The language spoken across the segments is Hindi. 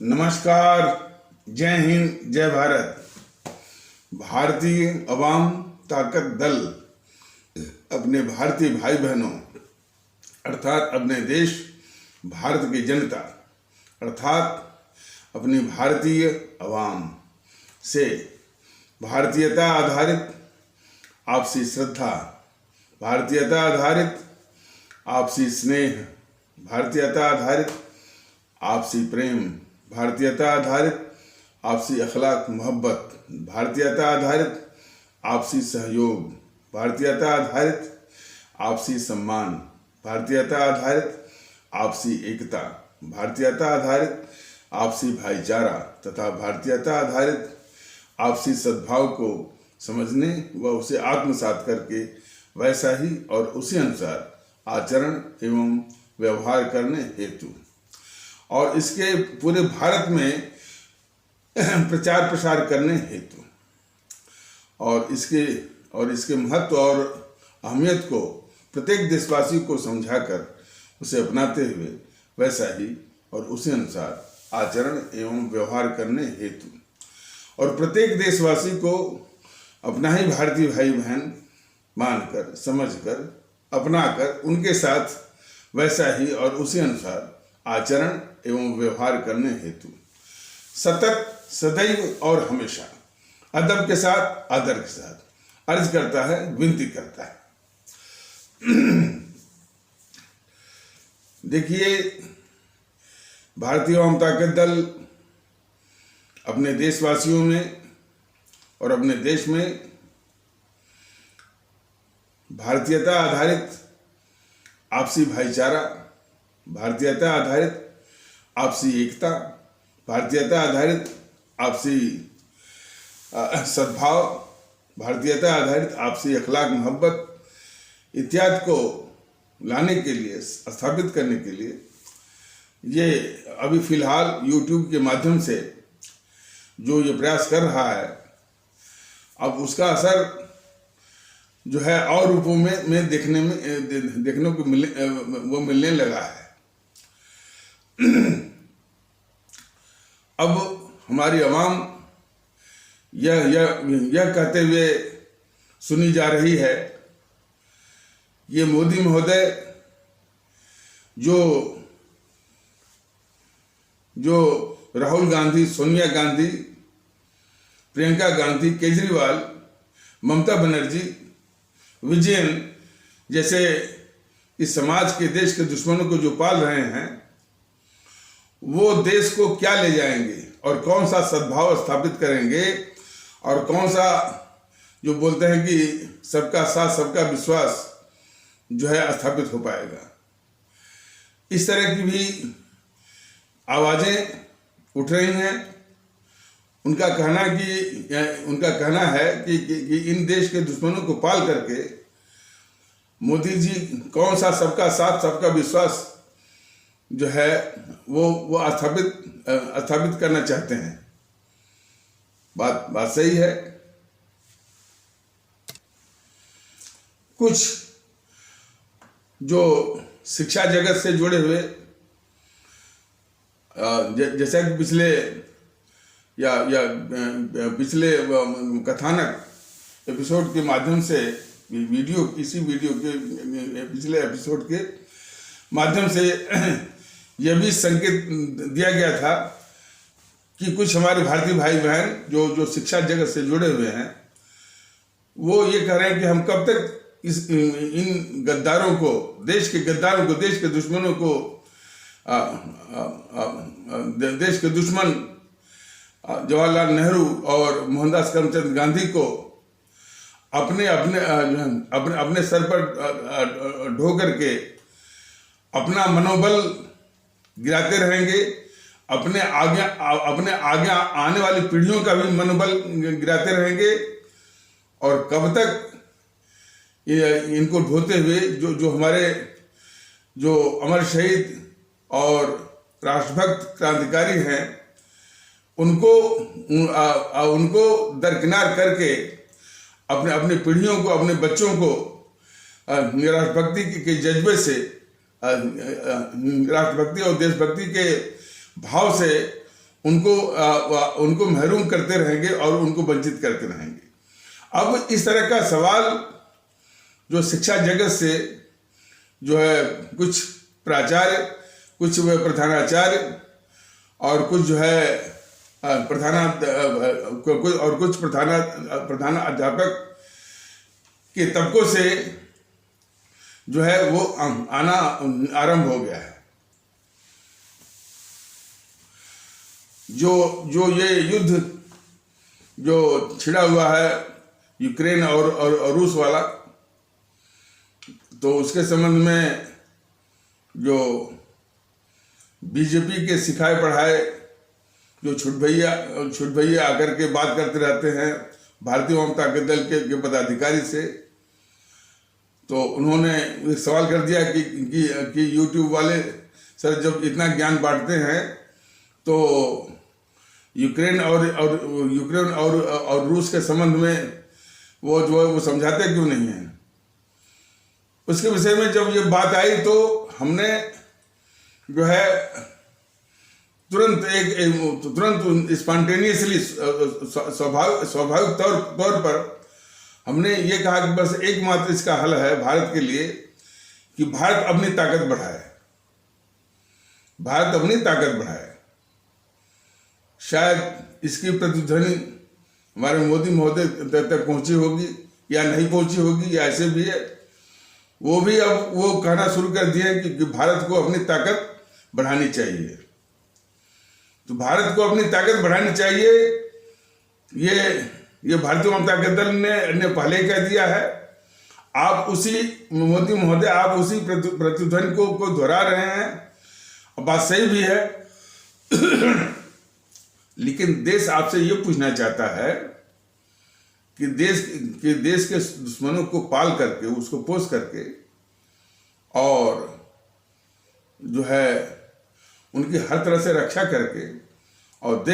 नमस्कार। जय हिंद, जय भारत। भारतीय अवाम ताकत दल अपने भारतीय भाई बहनों अर्थात अपने देश भारत की जनता अर्थात अपनी भारतीय अवाम से भारतीयता आधारित आपसी श्रद्धा, भारतीयता आधारित आपसी स्नेह, भारतीयता आधारित आपसी प्रेम, भारतीयता आधारित आपसी अखलाक मोहब्बत, भारतीयता आधारित आपसी सहयोग, भारतीयता आधारित आपसी सम्मान, भारतीयता आधारित आपसी एकता, भारतीयता आधारित आपसी भाईचारा तथा भारतीयता आधारित आपसी सद्भाव को समझने व उसे आत्मसात करके वैसा ही और उसी अनुसार आचरण एवं व्यवहार करने हेतु और इसके पूरे भारत में प्रचार प्रसार करने हेतु और इसके महत्व और अहमियत को प्रत्येक देशवासी को समझाकर उसे अपनाते हुए वैसा ही और उसी अनुसार आचरण एवं व्यवहार करने हेतु और प्रत्येक देशवासी को अपना ही भारतीय भाई बहन मानकर, समझकर, अपनाकर उनके साथ वैसा ही और उसी अनुसार आचरण एवं व्यवहार करने हेतु सतत, सदैव और हमेशा अदब के साथ, आदर के साथ अर्ज करता है, विनती करता है। देखिए, भारतीय अवाम ताकत दल अपने देशवासियों में और अपने देश में भारतीयता आधारित आपसी भाईचारा, भारतीयता आधारित आपसी एकता, भारतीयता आधारित आपसी सद्भाव, भारतीयता आधारित आपसी अखलाक मोहब्बत इत्यादि को लाने के लिए, स्थापित करने के लिए ये अभी फिलहाल यूट्यूब के माध्यम से जो ये प्रयास कर रहा है, अब उसका असर जो है और रूपों में देखने को मिलने लगा है। अब हमारी आवाम यह कहते हुए सुनी जा रही है, ये मोदी महोदय जो राहुल गांधी, सोनिया गांधी, प्रियंका गांधी, केजरीवाल, ममता बनर्जी, विजयन जैसे इस समाज के, देश के दुश्मनों को जो पाल रहे हैं, वो देश को क्या ले जाएंगे और कौन सा सद्भाव स्थापित करेंगे और कौन सा जो बोलते हैं कि सबका साथ सबका विश्वास जो है स्थापित हो पाएगा। इस तरह की भी आवाजें उठ रही हैं। उनका कहना है कि इन देश के दुश्मनों को पाल करके मोदी जी कौन सा सबका साथ सबका विश्वास जो है वो स्थापित करना चाहते हैं। बात सही है। कुछ जो शिक्षा जगत से जुड़े हुए जैसा कि पिछले कथानक एपिसोड के माध्यम से इसी वीडियो के पिछले एपिसोड के माध्यम से यह भी संकेत दिया गया था कि कुछ हमारे भारतीय भाई बहन जो शिक्षा जगत से जुड़े हुए हैं, वो ये कह रहे हैं कि हम कब तक इन गद्दारों को, देश के गद्दारों को, देश के दुश्मनों को, देश के दुश्मन जवाहरलाल नेहरू और मोहनदास करमचंद गांधी को अपने सर पर ढो करके अपना मनोबल गिराते रहेंगे, अपने आगे आने वाली पीढ़ियों का भी मनोबल गिराते रहेंगे और कब तक इनको ढोते हुए जो हमारे जो अमर शहीद और राष्ट्रभक्त क्रांतिकारी हैं उनको दरकिनार करके अपने पीढ़ियों को, अपने बच्चों को राष्ट्रभक्ति के जज्बे से, राष्ट्रभक्ति और देशभक्ति के भाव से उनको महरूम करते रहेंगे और उनको वंचित करते रहेंगे। अब इस तरह का सवाल जो शिक्षा जगत से जो है कुछ प्राचार्य, कुछ प्रधानाचार्य और कुछ जो है प्रधान अध्यापक के तबकों से जो है वो आना आरंभ हो गया है। जो ये युद्ध जो छिड़ा हुआ है यूक्रेन और रूस वाला, तो उसके संबंध में जो बीजेपी के सिखाए पढ़ाए जो छुट भैया आकर के बात करते रहते हैं भारतीय जनता दल के पदाधिकारी से, तो उन्होंने एक सवाल कर दिया कि यूट्यूब वाले सर जब इतना ज्ञान बांटते हैं तो यूक्रेन और रूस के संबंध में वो समझाते क्यों नहीं है। उसके विषय में जब ये बात आई तो हमने जो है तुरंत स्पॉन्टेनियसली स्वाभाविक तौर पर हमने ये कहा कि बस एकमात्र इसका हल है भारत के लिए कि भारत अपनी ताकत बढ़ाए। शायद इसकी प्रतिध्वनि हमारे मोदी महोदय तक पहुंची होगी या नहीं पहुंची होगी, या ऐसे भी है वो भी अब वो कहना शुरू कर दिए कि भारत को अपनी ताकत बढ़ानी चाहिए। तो भारत को अपनी ताकत बढ़ानी चाहिए, ये भारतीय जनता दल ने पहले ही कह दिया है। आप उसी मोदी महोदय आप उसी प्रतिध्वनि को दोहरा रहे हैं, बात सही भी है। लेकिन देश आपसे ये पूछना चाहता है कि देश के दुश्मनों को पाल करके, उसको पोष करके और जो है उनकी हर तरह से रक्षा करके और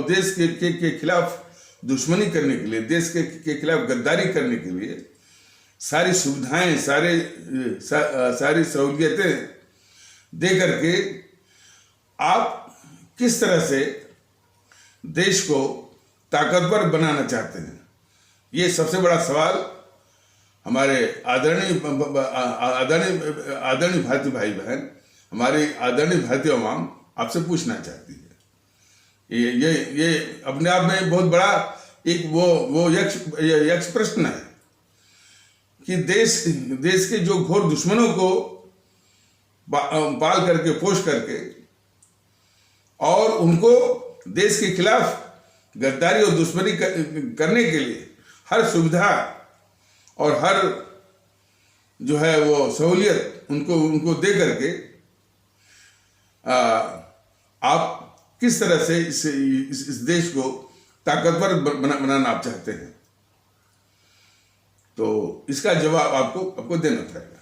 देश के खिलाफ दुश्मनी करने के लिए, देश के खिलाफ गद्दारी करने के लिए सारी सुविधाएं, सारी सहूलियतें दे करके आप किस तरह से देश को ताकतवर बनाना चाहते हैं। ये सबसे बड़ा सवाल हमारे आदरणीय भारतीय भाई बहन, हमारी आदरणीय भारतीय अवाम आपसे पूछना चाहती है। ये अपने आप में बहुत बड़ा एक वो यक्ष प्रश्न है कि देश के जो घोर दुश्मनों को पाल करके, पोष करके और उनको देश के खिलाफ गद्दारी और दुश्मनी करने के लिए हर सुविधा और हर जो है वो सहूलियत उनको दे करके आप किस तरह से इस देश को ताकतवर बनाना आप चाहते हैं, तो इसका जवाब आपको देना पड़ेगा।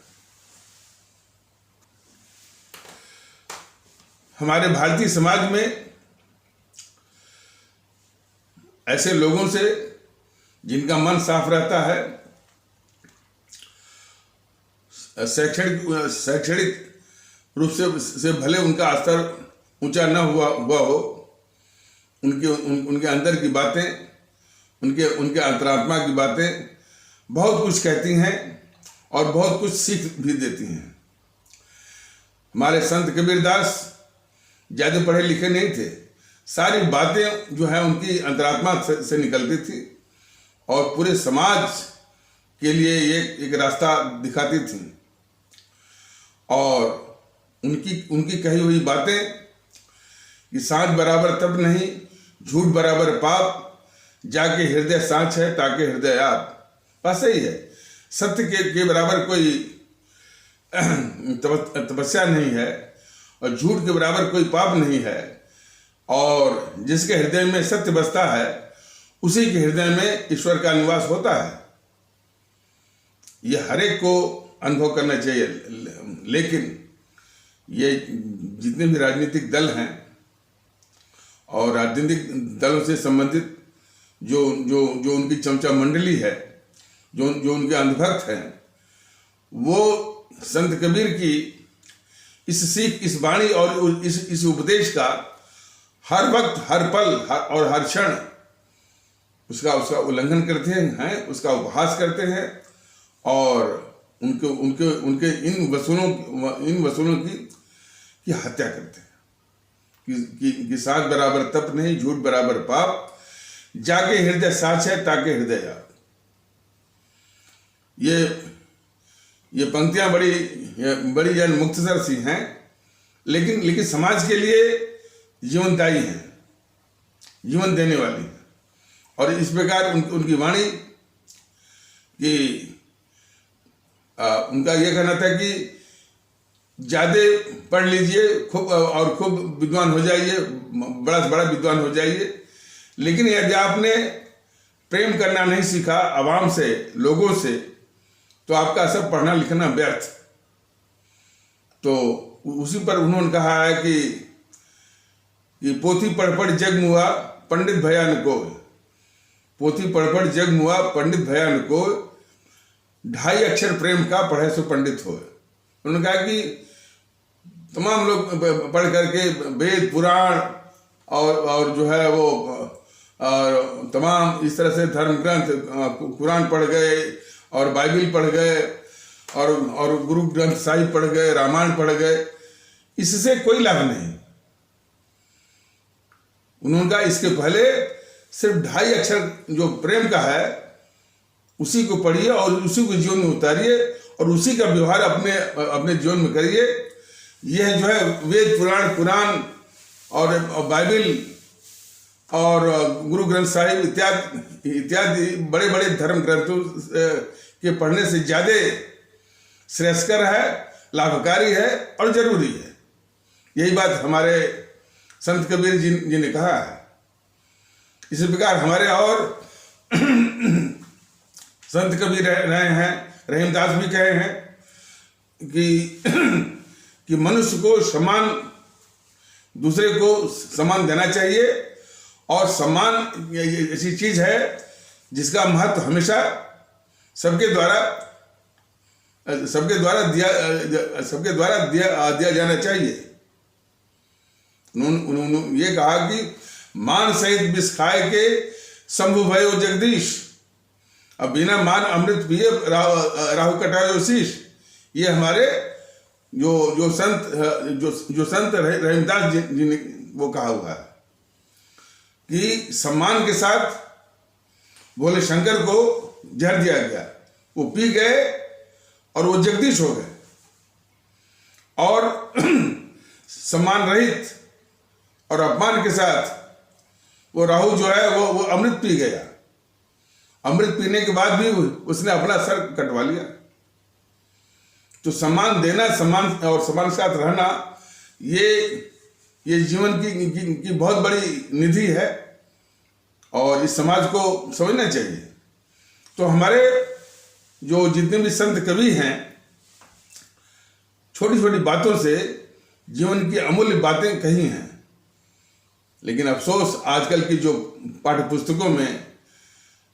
हमारे भारतीय समाज में ऐसे लोगों से जिनका मन साफ रहता है, शैक्षणिक रूप से भले उनका स्तर ऊंचा न हुआ हो, उनके अंदर की बातें, उनके अंतरात्मा की बातें बहुत कुछ कहती हैं और बहुत कुछ सीख भी देती हैं। हमारे संत कबीरदास ज़्यादा पढ़े लिखे नहीं थे, सारी बातें जो है उनकी अंतरात्मा से निकलती थी और पूरे समाज के लिए एक रास्ता दिखाती थी। और उनकी कही हुई बातें कि सांच बराबर तप नहीं, झूठ बराबर पाप, जाके हृदय सांच है ताके हृदय आप। बस सही है, सत्य के बराबर कोई तपस्या नहीं है और झूठ के बराबर कोई पाप नहीं है, और जिसके हृदय में सत्य बसता है उसी के हृदय में ईश्वर का निवास होता है। यह हर एक को अनुभव करना चाहिए। लेकिन ये जितने भी राजनीतिक दल हैं और राजनीतिक दलों से संबंधित जो उनकी चमचा मंडली है, जो उनके अंधभक्त हैं, वो संत कबीर की इस सीख, इस वाणी और इस उपदेश का हर वक्त, हर पल, और हर क्षण उसका उल्लंघन करते हैं, उसका उपहास करते हैं और उनके उनके उनके इन वसूलों की हत्या करते हैं कि साथ बराबर तप नहीं, झूठ बराबर पाप, जाके हृदय साच है ताके हृदय आप। ये पंक्तियां बड़ी जन मुख्तसर सी हैं, लेकिन समाज के लिए जीवनदायी हैं, जीवन देने वाली हैं। और इस प्रकार उनकी वाणी कि उनका यह कहना था कि ज्यादा पढ़ लीजिए खूब विद्वान हो जाइए, बड़ा से बड़ा विद्वान हो जाइए, लेकिन यदि आपने प्रेम करना नहीं सीखा आवाम से, लोगों से, तो आपका सब पढ़ना लिखना व्यर्थ। तो उसी पर उन्होंने कहा है कि पोथी पढ़ जग मुआ पंडित भया न को, पोथी पढ़ जग मुआ पंडित भया न को, 2.5 अक्षर प्रेम का पढ़े सो पंडित हो। उन्होंने कहा कि तमाम लोग पढ़ करके वेद पुराण और जो है वो और तमाम इस तरह से धर्म ग्रंथ, कुरान पढ़ गए और बाइबिल पढ़ गए और गुरु ग्रंथ साहिब पढ़ गए, रामायण पढ़ गए, इससे कोई लाभ नहीं। उन्होंने कहा इसके पहले सिर्फ 2.5 अक्षर जो प्रेम का है उसी को पढ़िए और उसी को जीवन में उतारिए और उसी का व्यवहार अपने जीवन में करिए। यह जो है वेद पुराण, कुरान और बाइबिल और गुरु ग्रंथ साहिब इत्यादि बड़े बड़े धर्म ग्रंथों के पढ़ने से ज्यादा श्रेयस्कर है, लाभकारी है और जरूरी है। यही बात हमारे संत कबीर जी ने कहा है। इसी प्रकार हमारे और संत कबीर रहे हैं, रहीमदास भी कहे हैं कि मनुष्य को समान, दूसरे को सम्मान देना चाहिए और सम्मान ऐसी चीज है जिसका महत्व हमेशा सबके द्वारा दिया जाना चाहिए। उन्होंने ये कहा कि मान सहित विष खाए के शंभु भयो जगदीश, अब बिना मान अमृत पिए राहु कटायो शीश। ये हमारे जो संत रहीमदास जी ने वो कहा हुआ है कि सम्मान के साथ भोले शंकर को जहर दिया गया, वो पी गए और वो जगदीश हो गए, और सम्मान रहित और अपमान के साथ वो राहु जो है वो अमृत पी गया। अमृत पीने के बाद भी उसने अपना सर कटवा लिया। तो सम्मान देना, सम्मान और सम्मान के साथ रहना, ये जीवन की बहुत बड़ी निधि है और इस समाज को समझना चाहिए। तो हमारे जो जितने भी संत कवि हैं, छोटी छोटी बातों से जीवन की अमूल्य बातें कही हैं, लेकिन अफसोस आजकल की जो पाठ्य पुस्तकों में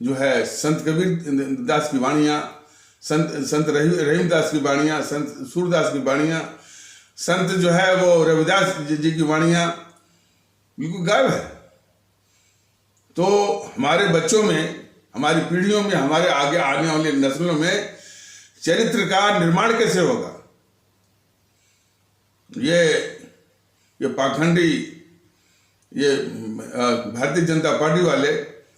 जो है संत कबीर दास की वाणियाँ, संत रहीमदास की वाणियाँ, संत सूरदास की वाणियाँ, संत जो है वो रविदास जी की वाणियाँ बिल्कुल गायब है। तो हमारे बच्चों में, हमारी पीढ़ियों में, हमारे आगे आने वाली नस्लों में चरित्र का निर्माण कैसे होगा? ये पाखंडी, ये भारतीय जनता पार्टी वाले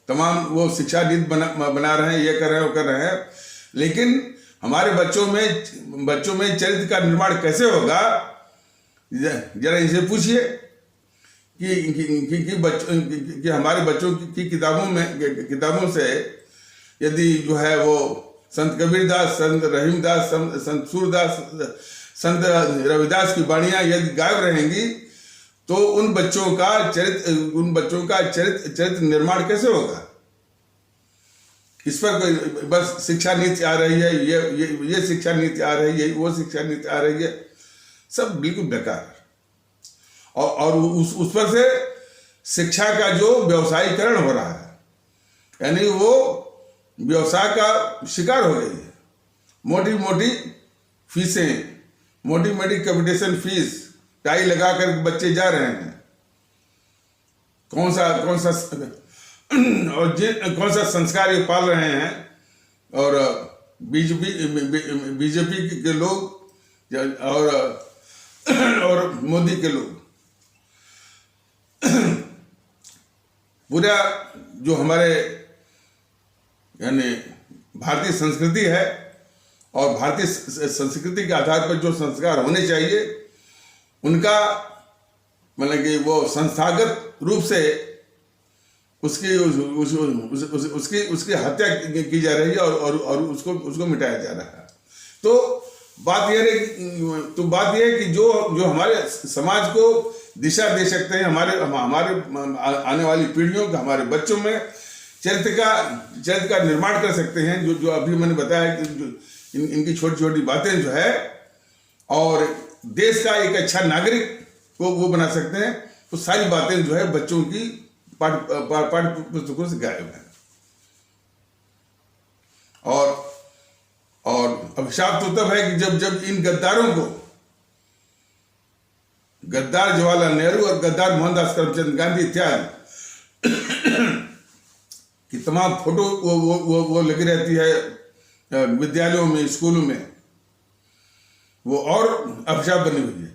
तमाम वो शिक्षा नीति बना रहे हैं, ये कर रहे हैं, वो कर रहे हैं, लेकिन हमारे बच्चों में चरित्र का निर्माण कैसे होगा? जरा इनसे पूछिए कि हमारे बच्चों की किताबों से यदि जो है वो संत कबीरदास, संत रहीमदास, संत सूरदास, संत रविदास की वाणियाँ यदि गायब रहेंगी तो उन बच्चों का चरित्र निर्माण कैसे होगा? इस पर कोई बस शिक्षा नीति आ रही है, ये शिक्षा नीति आ रही है, वो शिक्षा नीति आ रही है, सब बिल्कुल बेकार। और उस पर से शिक्षा का जो व्यवसायीकरण हो रहा है, यानी वो व्यवसाय का शिकार हो गई है। मोटी मोटी फीसें, मोटी मोटी कैपिटेशन फीस, टाई लगा कर बच्चे जा रहे हैं कौन सा और कौन सा संस्कार ये पाल रहे हैं। और बीजेपी के लोग और मोदी के लोग पूरा जो हमारे यानी भारतीय संस्कृति है और भारतीय संस्कृति के आधार पर जो संस्कार होने चाहिए उनका मतलब कि वो संस्थागत रूप से उसकी हत्या की जा रही है और उसको मिटाया जा रहा है। तो बात यह है कि जो हमारे समाज को दिशा दे सकते हैं, हमारे आने वाली पीढ़ियों का, हमारे बच्चों में चरित्र का निर्माण कर सकते हैं, जो अभी मैंने बताया कि इनकी छोटी छोटी बातें जो है, और देश का एक अच्छा नागरिक को वो बना सकते हैं। तो सारी बातें जो है बच्चों की पाठ्य पुस्तकों से गायब है। और अभिशाप तो तब है कि जब इन गद्दारों को, गद्दार जवाहरलाल नेहरू और गद्दार मोहनदास करमचंद गांधी इत्यादि की तमाम फोटो वो लगी रहती है विद्यालयों में, स्कूलों में, वो और अभिशाप बनी हुई है।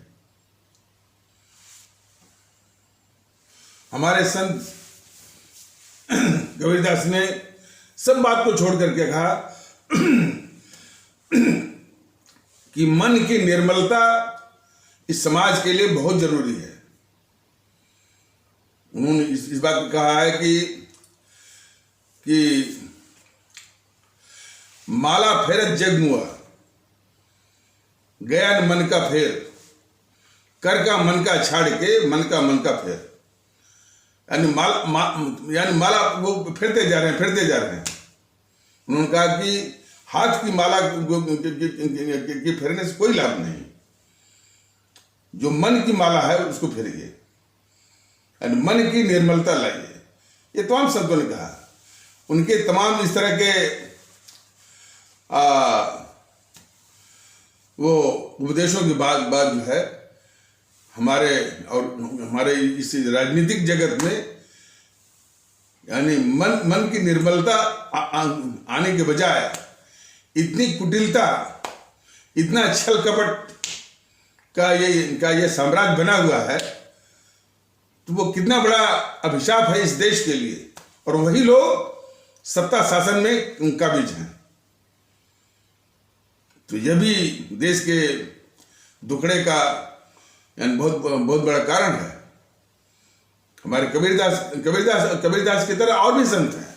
हमारे संत कबीरदास ने सब बात को छोड़ करके कहा कि मन की निर्मलता इस समाज के लिए बहुत जरूरी है। उन्होंने इस बात को कहा है कि माला फेरत जग मुआ, गया न मन का फेर, कर का मन का छाड़ के मन का फेर। यानी माला वो फिरते जा रहे हैं। उन्होंने कहा कि हाथ की माला के फेरने से कोई लाभ नहीं, जो मन की माला है उसको फेरिए, यानी मन की निर्मलता लाइए। ये तमाम संतों ने कहा। उनके तमाम इस तरह के वो उपदेशों के बाद जो है हमारे इस राजनीतिक जगत में यानी मन की निर्मलता आने के बजाय इतनी कुटिलता, इतना छल कपट का ये साम्राज्य बना हुआ है, तो वो कितना बड़ा अभिशाप है इस देश के लिए। और वही लोग सत्ता शासन में काबिज हैं। तो यह भी देश के दुखड़े का यानी बहुत बड़ा कारण है। हमारे कबीरदास की तरह और भी संत हैं,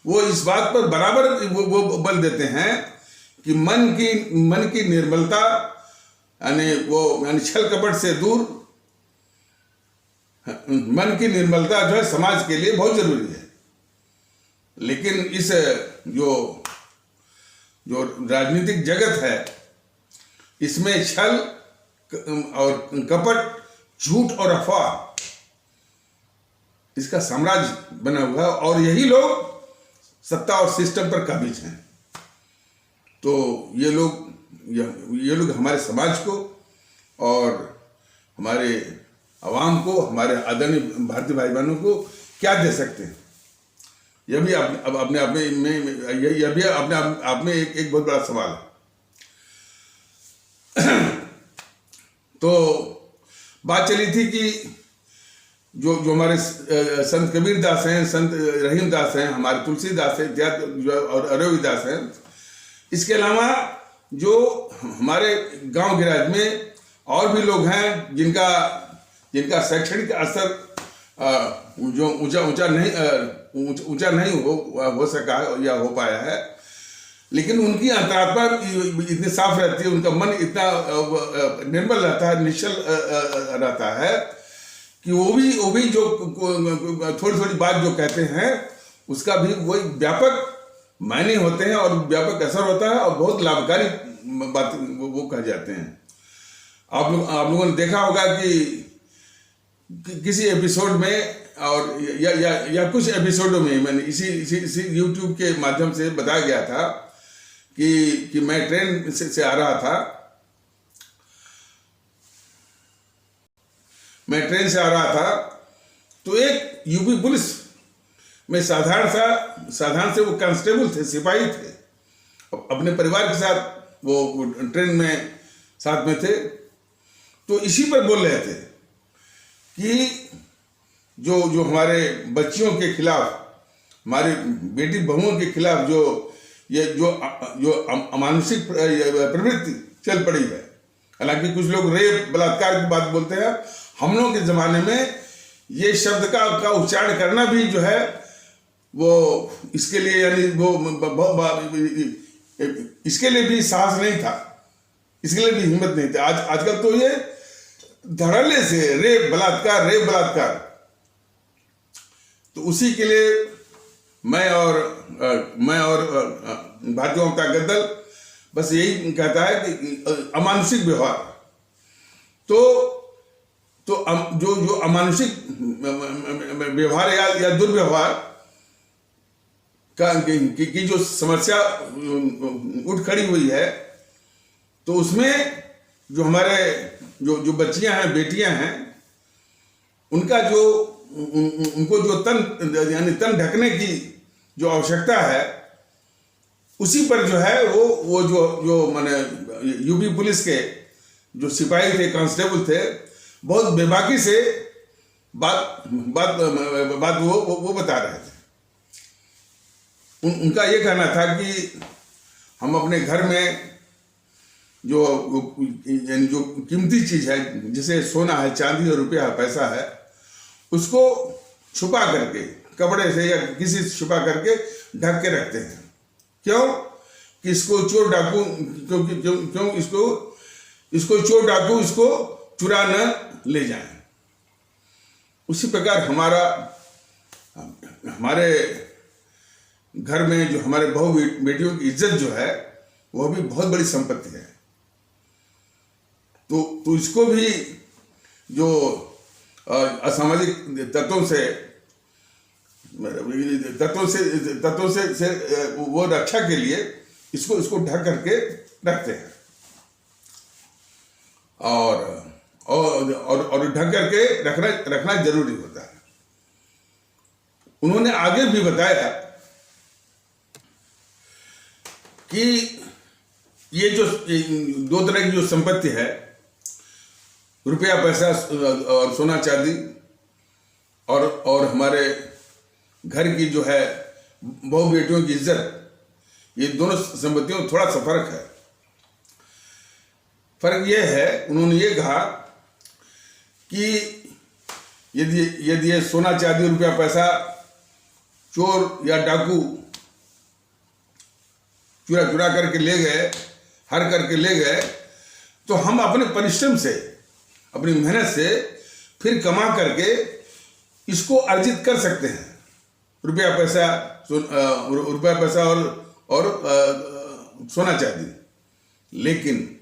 वो इस बात पर बराबर वो बल देते हैं कि मन की निर्मलता यानी छल कपट से दूर, मन की निर्मलता जो है समाज के लिए बहुत जरूरी है। लेकिन इस जो राजनीतिक जगत है, इसमें छल और कपट, झूठ और अफवाह, इसका साम्राज्य बना हुआ है और यही लोग सत्ता और सिस्टम पर काबिज हैं। तो ये लोग हमारे समाज को और हमारे आवाम को, हमारे आदरणीय भारतीय भाई बहनों को क्या दे सकते हैं? यह भी अपने आप में एक बहुत बड़ा सवाल है। तो बात चली थी कि जो हमारे संत कबीरदास हैं, संत रहीमदास हैं, हमारे तुलसीदास हैं इत्यादि और अरविदास हैं, इसके अलावा जो हमारे गांव गिराज में और भी लोग हैं जिनका शैक्षणिक स्तर जो ऊंचा नहीं हो सका है या हो पाया है, लेकिन उनकी अंतरात्मा इतनी साफ रहती है, उनका मन इतना निर्मल रहता है, निश्चल रहता है कि वो भी जो थोड़ी थोड़ी बात जो कहते हैं उसका भी वही व्यापक मायने होते हैं और व्यापक असर होता है और बहुत लाभकारी बात वो कह जाते हैं। आप लोगों ने देखा होगा कि किसी एपिसोड में और या कुछ एपिसोडों में मैंने इसी YouTube के माध्यम से बताया गया था कि मैं ट्रेन से आ रहा था, तो एक यूपी पुलिस में साधारण से वो कांस्टेबल थे, सिपाही थे, अपने परिवार के साथ वो ट्रेन में साथ में थे। तो इसी पर बोल रहे थे कि जो हमारे बच्चियों के खिलाफ, हमारी बेटी बहुओं के खिलाफ जो अमानुषिक प्रवृत्ति चल पड़ी है। हालांकि कुछ लोग रेप बलात्कार की बात बोलते हैं, हम लोगों के जमाने में ये शब्द का उच्चारण करना भी जो है वो इसके लिए, यानी वो इसके लिए भी साहस नहीं था, इसके लिए भी हिम्मत नहीं थी। आजकल तो ये धड़ल्ले से रेप बलात्कार। तो उसी के लिए मैं और भारतीय जनता दल बस यही कहता है कि अमानुषिक व्यवहार, तो जो अमानुषिक व्यवहार या दुर्व्यवहार की जो समस्या उठ खड़ी हुई है, तो उसमें जो हमारे जो बच्चियां हैं, बेटियां हैं, उनका उनको जो तन ढकने की जो आवश्यकता है, उसी पर जो है वो जो माने यूपी पुलिस के जो सिपाही थे, कांस्टेबल थे, बहुत बेबाकी से बात वो बता रहे थे। उनका ये कहना था कि हम अपने घर में जो कीमती चीज है, जैसे सोना है, चांदी और रुपया पैसा है, उसको छुपा करके, कपड़े से या किसी से छुपा करके ढक के रखते हैं। क्यों? कि इसको चोर डाकू क्यों इसको चोर डाकू इसको चुरा न ले जाएं। उसी प्रकार हमारे घर में जो हमारे बहू बेटियों की इज्जत जो है, वह भी बहुत बड़ी संपत्ति है। तो इसको भी जो असामाजिक तत्वों से वो रक्षा के लिए इसको ढक करके रखते हैं, और ढक करके रखना जरूरी होता है। उन्होंने आगे भी बताया कि ये जो दो तरह की जो संपत्ति है, रुपया पैसा और सोना चांदी, और हमारे घर की जो है बहू बेटियों की इज्जत, ये दोनों संपत्तियों में थोड़ा सा फर्क है। फर्क ये है, उन्होंने ये कहा कि यदि ये सोना चांदी रुपया पैसा चोर या डाकू चुरा करके ले गए, हर करके ले गए, तो हम अपने परिश्रम से, अपनी मेहनत से फिर कमा करके इसको अर्जित कर सकते हैं, रुपया पैसा और सोना चांदी। लेकिन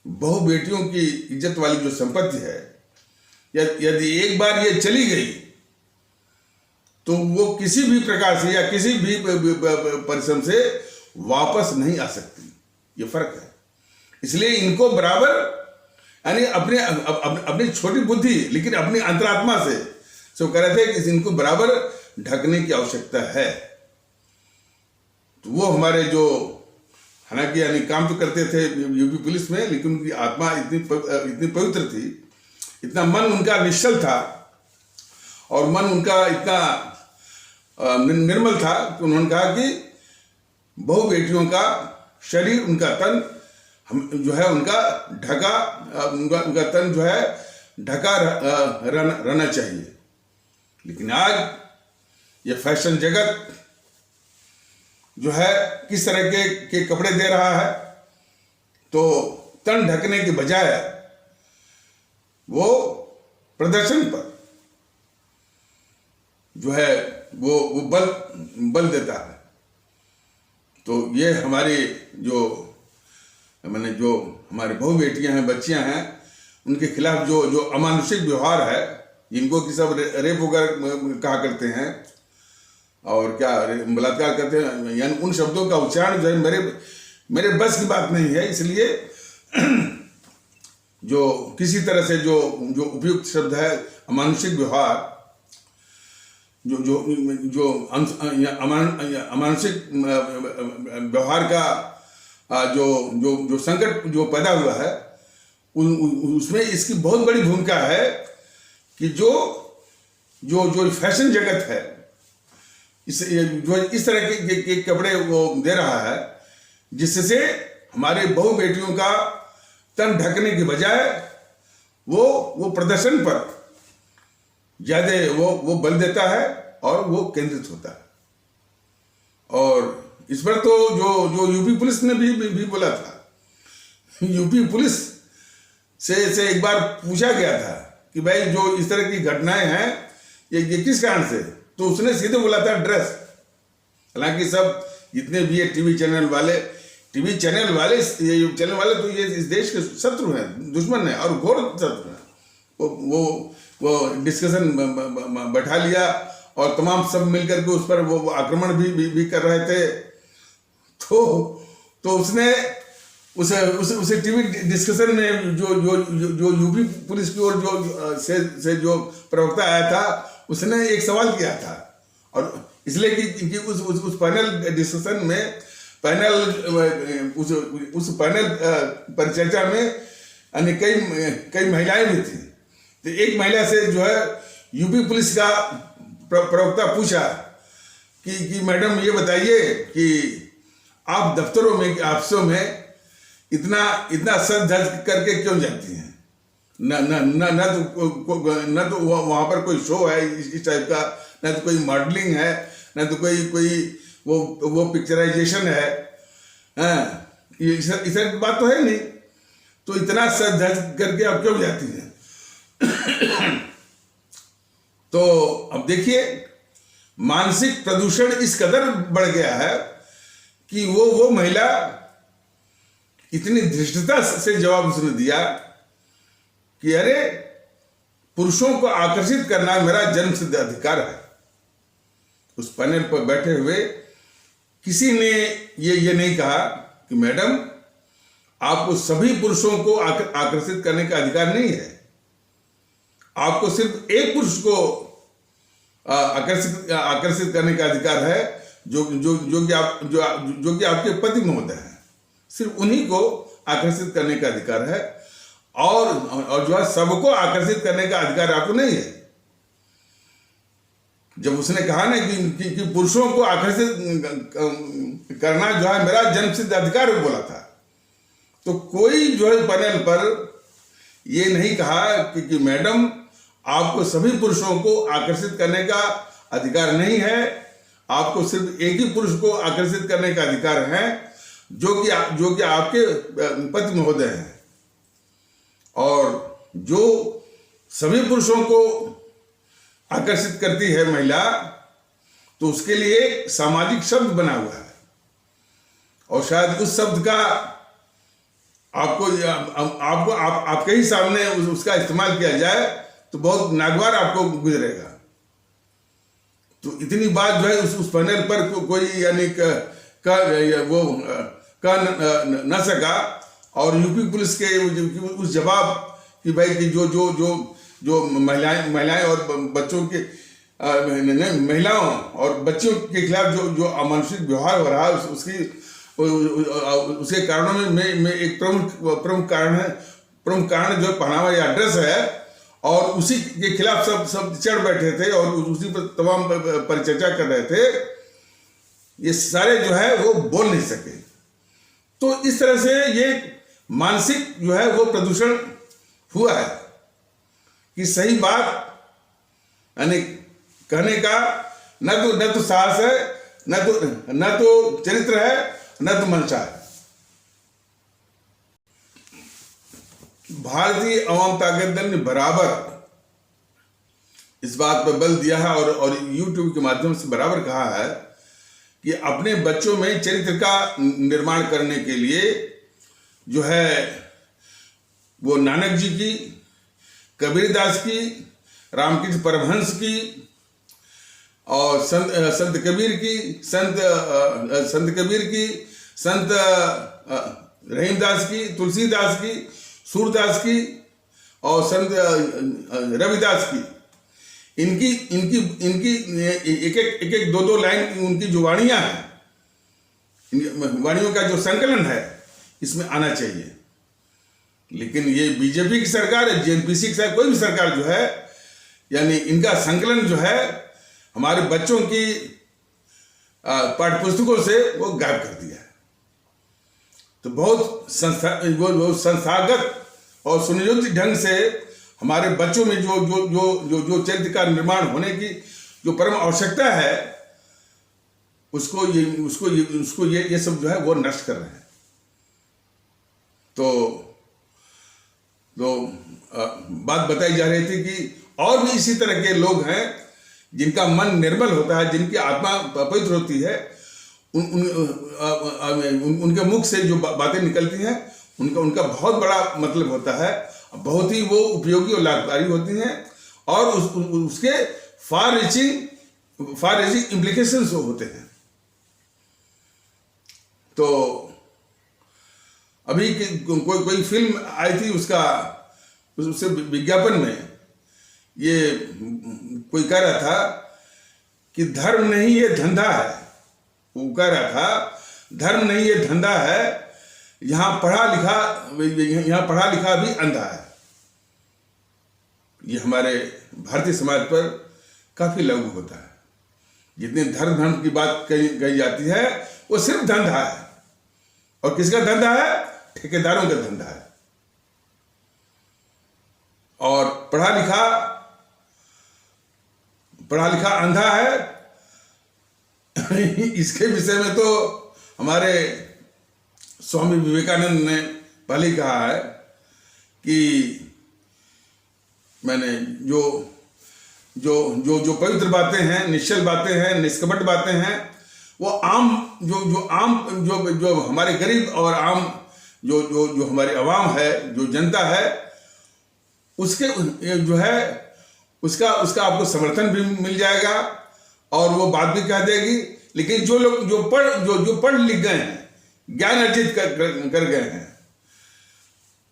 बहु बेटियों की इज्जत वाली जो संपत्ति है, यदि एक बार ये चली गई, तो वो किसी भी प्रकार से या किसी भी परिश्रम से वापस नहीं आ सकती। ये फर्क है। इसलिए इनको बराबर, यानी अपनी छोटी बुद्धि, लेकिन अपनी अंतरात्मा से कह रहे थे कि इनको बराबर ढकने की आवश्यकता है। तो वो हमारे जो, हालांकि यानी काम तो करते थे यूपी पुलिस में, लेकिन उनकी आत्मा इतनी पवित्र थी, इतना मन उनका निश्चल था, और मन उनका इतना निर्मल था कि उन्होंने कहा कि बहु बेटियों का शरीर, उनका तन जो है उनका तन जो है ढका रहना चाहिए। लेकिन आज ये फैशन जगत जो है किस तरह के कपड़े दे रहा है, तो तन ढकने के बजाय वो प्रदर्शन पर जो है वो बल देता है। तो ये हमारी जो हमारी बहु बेटियां हैं, बच्चियां हैं, उनके खिलाफ जो अमानुषिक व्यवहार है, जिनको कि सब रेप वगैरह कहा करते हैं और क्या बलात्कार करते हैं, यानी उन शब्दों का उच्चारण जो है मेरे बस की बात नहीं है। इसलिए जो किसी तरह से जो उपयुक्त शब्द है अमानुषिक व्यवहार, जो जो जो अमानुषिक व्यवहार का जो जो जो संकट जो पैदा हुआ है, उसमें इसकी बहुत बड़ी भूमिका है कि जो जो जो फैशन जगत है, जो इस तरह के कपड़े वो दे रहा है, जिससे हमारे बहू बेटियों का तन ढकने के बजाय वो प्रदर्शन पर ज्यादा वो बल देता है और वो केंद्रित होता है। और इस पर तो जो यूपी पुलिस ने भी बोला था। यूपी पुलिस से एक बार पूछा गया था कि भाई जो इस तरह की घटनाएं हैं ये किस कारण से, तो उसने सीधे बोला था ड्रेस। हालांकि सब जितने भी ये टीवी चैनल वाले तो ये इस देश के शत्रु हैं, दुश्मन हैं और घोर शत्रु हैं। वो डिस्कशन बैठा लिया और तमाम सब मिलकर के उस पर वो आक्रमण भी कर रहे थे। तो उसने उस टीवी डिस्कशन में जो यूपी पुलिस की ओर से जो प्रवक्ता आया था, उसने एक सवाल किया था। और इसलिए कि उस पैनल डिस्कशन में उस पैनल परिचर्चा में यानी कई महिलाएं भी थी। तो एक महिला से जो है यूपी पुलिस का प्रवक्ता पूछा कि मैडम ये बताइए कि आप दफ्तरों में, ऑफिसों में इतना सज धज करके क्यों जाती हैं? न तो वहां पर कोई शो है इस टाइप का, न तो कोई मॉडलिंग है, न तो कोई वो पिक्चराइजेशन है। ये इस तरह की बात तो है नहीं। तो इतना सज धज करके आप क्यों जाती हैं? तो अब देखिए, मानसिक प्रदूषण इस कदर बढ़ गया है कि वो महिला इतनी धृष्टता से जवाब उसने दिया कि अरे, पुरुषों को आकर्षित करना मेरा जन्मसिद्ध अधिकार है। उस पैनल पर बैठे हुए किसी ने ये नहीं कहा कि मैडम, आपको सभी पुरुषों को आकर्षित करने का अधिकार नहीं है। आपको सिर्फ एक पुरुष को आकर्षित करने का अधिकार है, जो कि आपके पति महोदय हैं। सिर्फ उन्हीं को आकर्षित करने का अधिकार है, और जो है सबको आकर्षित करने का अधिकार आपको नहीं है। जब उसने कहा ना कि पुरुषों को आकर्षित करना जो है मेरा जन्मसिद्ध अधिकार बोला था, तो कोई जो है पैनल पर ये नहीं कहा कि मैडम, आपको सभी पुरुषों को आकर्षित करने का अधिकार नहीं है। आपको सिर्फ एक ही पुरुष को आकर्षित करने का अधिकार है, जो कि आपके पति महोदय हैं। और जो सभी पुरुषों को आकर्षित करती है महिला, तो उसके लिए सामाजिक शब्द बना हुआ है, और शायद उस शब्द का आपके ही सामने उसका इस्तेमाल किया जाए तो बहुत नागवार आपको गुजरेगा। तो इतनी बात जो है उस पैनल पर कोई यानी कह न सका। और यूपी पुलिस के उस जवाब कि भाई कि जो महिलाएं और बच्चों के महिलाओं और बच्चों के खिलाफ जो अमानुषिक व्यवहार हो रहा है, उसके कारणों में एक प्रमुख कारण जो पहनावा या ड्रेस है, और उसी के खिलाफ सब चढ़ बैठे थे और उसी पर तमाम परिचर्चा कर रहे थे। ये सारे जो है वो बोल नहीं सके। तो इस तरह से ये मानसिक जो है वो प्रदूषण हुआ है कि सही बात यानी कहने का न तो साहस है, न तो चरित्र है, न तो मंशा है। भारतीय आवाम ताकत दल ने बराबर इस बात पर बल दिया है और YouTube के माध्यम से बराबर कहा है कि अपने बच्चों में चरित्र का निर्माण करने के लिए जो है वो नानक जी की, कबीरदास की, रामकृष्ण परमहंस की और संत कबीर की, संत रहीमदास की, तुलसीदास की, सूरदास की और संत रविदास की, इनकी इनकी इनकी एक एक दो लाइन उनकी जो वाणियां हैं, वाणियों का जो संकलन है, इसमें आना चाहिए। लेकिन ये बीजेपी की सरकार है, जेएनपीसी की सरकार, कोई भी सरकार जो है, यानी इनका संकलन जो है हमारे बच्चों की पाठ्य पुस्तकों से वो गायब कर दिया है। तो बहुत संस्थागत और सुनियोजित ढंग से हमारे बच्चों में जो जो जो जो जो चरित्र का निर्माण होने की जो परम आवश्यकता है, उसको ये सब जो है वो नष्ट कर रहे हैं। तो बात बताई जा रही थी कि और भी इसी तरह के लोग हैं जिनका मन निर्मल होता है, जिनकी आत्मा पवित्र होती है, उनके मुख से जो बातें निकलती हैं उनका बहुत बड़ा मतलब होता है, बहुत ही वो उपयोगी और लाभकारी होती हैं, और उसके फार रीचिंग इम्प्लीकेशंस होते हैं। तो अभी कोई फिल्म आई थी, उससे विज्ञापन में ये कोई कह रहा था कि धर्म नहीं ये धंधा है। वो कह रहा था धर्म नहीं ये धंधा है, यहाँ पढ़ा लिखा भी अंधा है। ये हमारे भारतीय समाज पर काफी लागू होता है। जितने धर्म की बात कही जाती है वो सिर्फ धंधा है। और किसका धंधा है? ठेकेदारों का धंधा है। और पढ़ा लिखा अंधा है। इसके विषय में तो हमारे स्वामी विवेकानंद ने पहले ही कहा है कि मैंने जो जो जो जो पवित्र बातें हैं, निश्चल बातें हैं, निष्कपट बातें हैं, वो आम जो हमारे गरीब और आम जो हमारी आवाम है, जो जनता है, उसके जो है उसका आपको समर्थन भी मिल जाएगा और वो बात भी कह देगी। लेकिन जो लोग जो पढ़ लिख गए हैं, ज्ञान अर्जित कर गए हैं,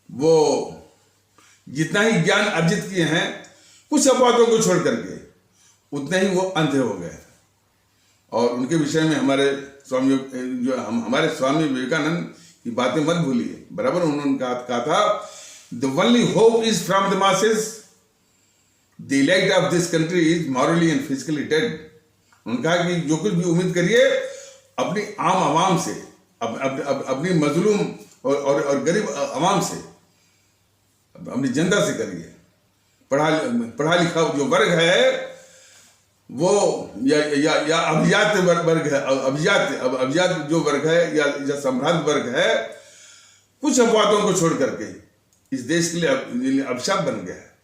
वो जितना ही ज्ञान अर्जित किए हैं, कुछ अपवादों को छोड़ करके उतने ही वो अंधे हो गए। और उनके विषय में हमारे स्वामी विवेकानंद की बातें मत भूलिए। बराबर उन्होंने कहा था, the only hope is from the masses, the elite of this country is morally and physically dead. उन्होंने कहा कि जो कुछ भी उम्मीद करिए अपनी आम आवाम से, अपनी मजलूम और गरीब आवाम से, अपनी जनता से करिए। पढ़ा लिखा जो वर्ग है वो या अभिजात वर्ग है, अभिजात जो वर्ग है या सम्राट वर्ग है, कुछ अपवादों को छोड़ करके इस देश के लिए अभिशाप बन गया है।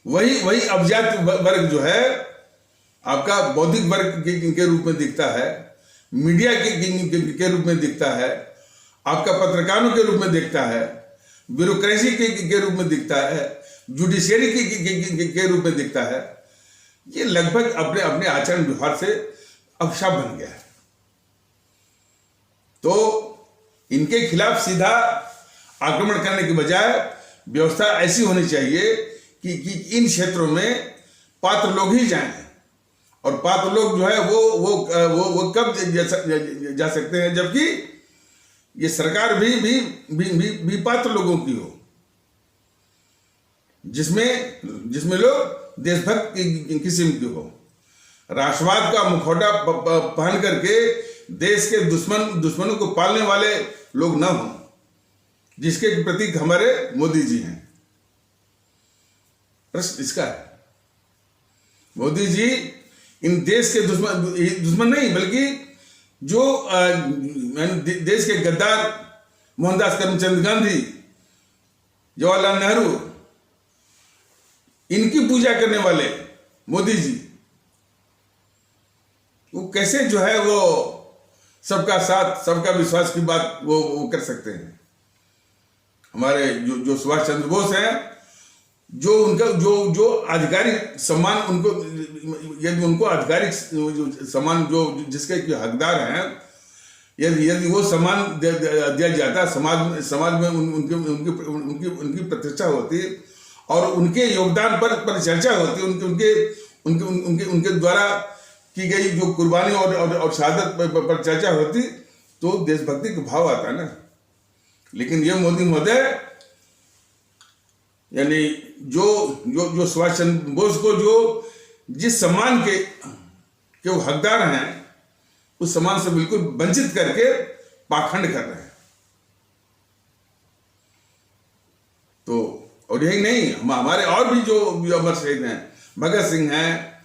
वही अभिजात वर्ग जो है आपका बौद्धिक वर्ग के रूप में दिखता है, मीडिया के रूप में दिखता है, आपका पत्रकारों के रूप में दिखता है, ब्यूरोक्रेसी के रूप में दिखता है, जुडिशियरी के रूप में दिखता है। ये लगभग अपने आचरण व्यवहार से अभिशाप बन गया है। तो इनके खिलाफ सीधा आक्रमण करने के बजाय व्यवस्था ऐसी होनी चाहिए कि इन क्षेत्रों में पात्र लोग ही जाएं, और पात्र लोग जो है वो कब जा सकते हैं, जबकि ये सरकार भी पात्र लोगों की हो, जिसमें लोग देशभक्त किस्म के हो, राष्ट्रवाद का मुखौटा पहन करके देश के दुश्मनों को पालने वाले लोग ना हों, जिसके प्रतीक हमारे मोदी जी हैं। प्रश्न इसका है, मोदी जी इन देश के दुश्मन नहीं, बल्कि जो देश के गद्दार मोहनदास करमचंद गांधी, जवाहरलाल नेहरू, इनकी पूजा करने वाले मोदी जी, वो कैसे जो है वो सबका साथ सबका विश्वास की बात वो कर सकते हैं। हमारे जो सुभाष चंद्र बोस हैं, जो उनका जो आधिकारिक सम्मान यदि उनको आधिकारिक सम्मान जिसके हकदार हैं, यदि वो सम्मान दिया जाता, समाज में उनकी प्रतिष्ठा होती और उनके योगदान पर चर्चा होती, उनके उनके उनके द्वारा की गई जो कुर्बानी और शहादत पर चर्चा होती तो देशभक्ति का भाव आता ना। लेकिन ये मोदी महोदय यानी जो जो जो सुभाष चंद्र बोस को जो जिस सम्मान के वो हकदार हैं उस सम्मान से बिल्कुल वंचित करके पाखंड कर रहे हैं। तो और यही नहीं, हमारे और भी जो अमर शहीद हैं, भगत सिंह हैं,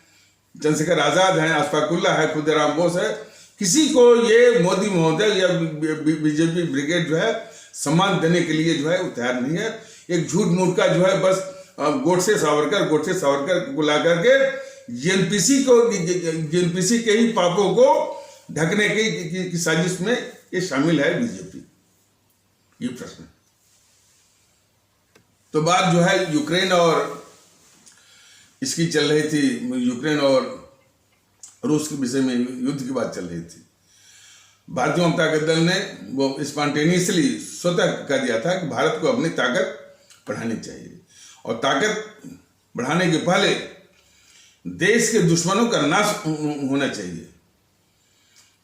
चंद्रशेखर आजाद हैं, अशफाकुल्ला है, खुदीराम बोस है, किसी को ये मोदी महोदय या बीजेपी ब्रिगेड जो है सम्मान देने के लिए जो है वो तैयार नहीं है। एक झूठ मूठ का जो है बस गोडसे सावरकर को ला करके जेएनपीसी के ही पापों को ढकने की साजिश में ये शामिल है बीजेपी। ये प्रश्न। तो बात जो है यूक्रेन और इसकी चल रही थी, यूक्रेन और रूस के विषय में युद्ध की बात चल रही थी। भारतीय जनता दल ने वो स्पॉन्टेनियसली स्वतः कह दिया था कि भारत को अपनी ताकत बढ़ानी चाहिए और ताकत बढ़ाने के पहले देश के दुश्मनों का नाश होना चाहिए।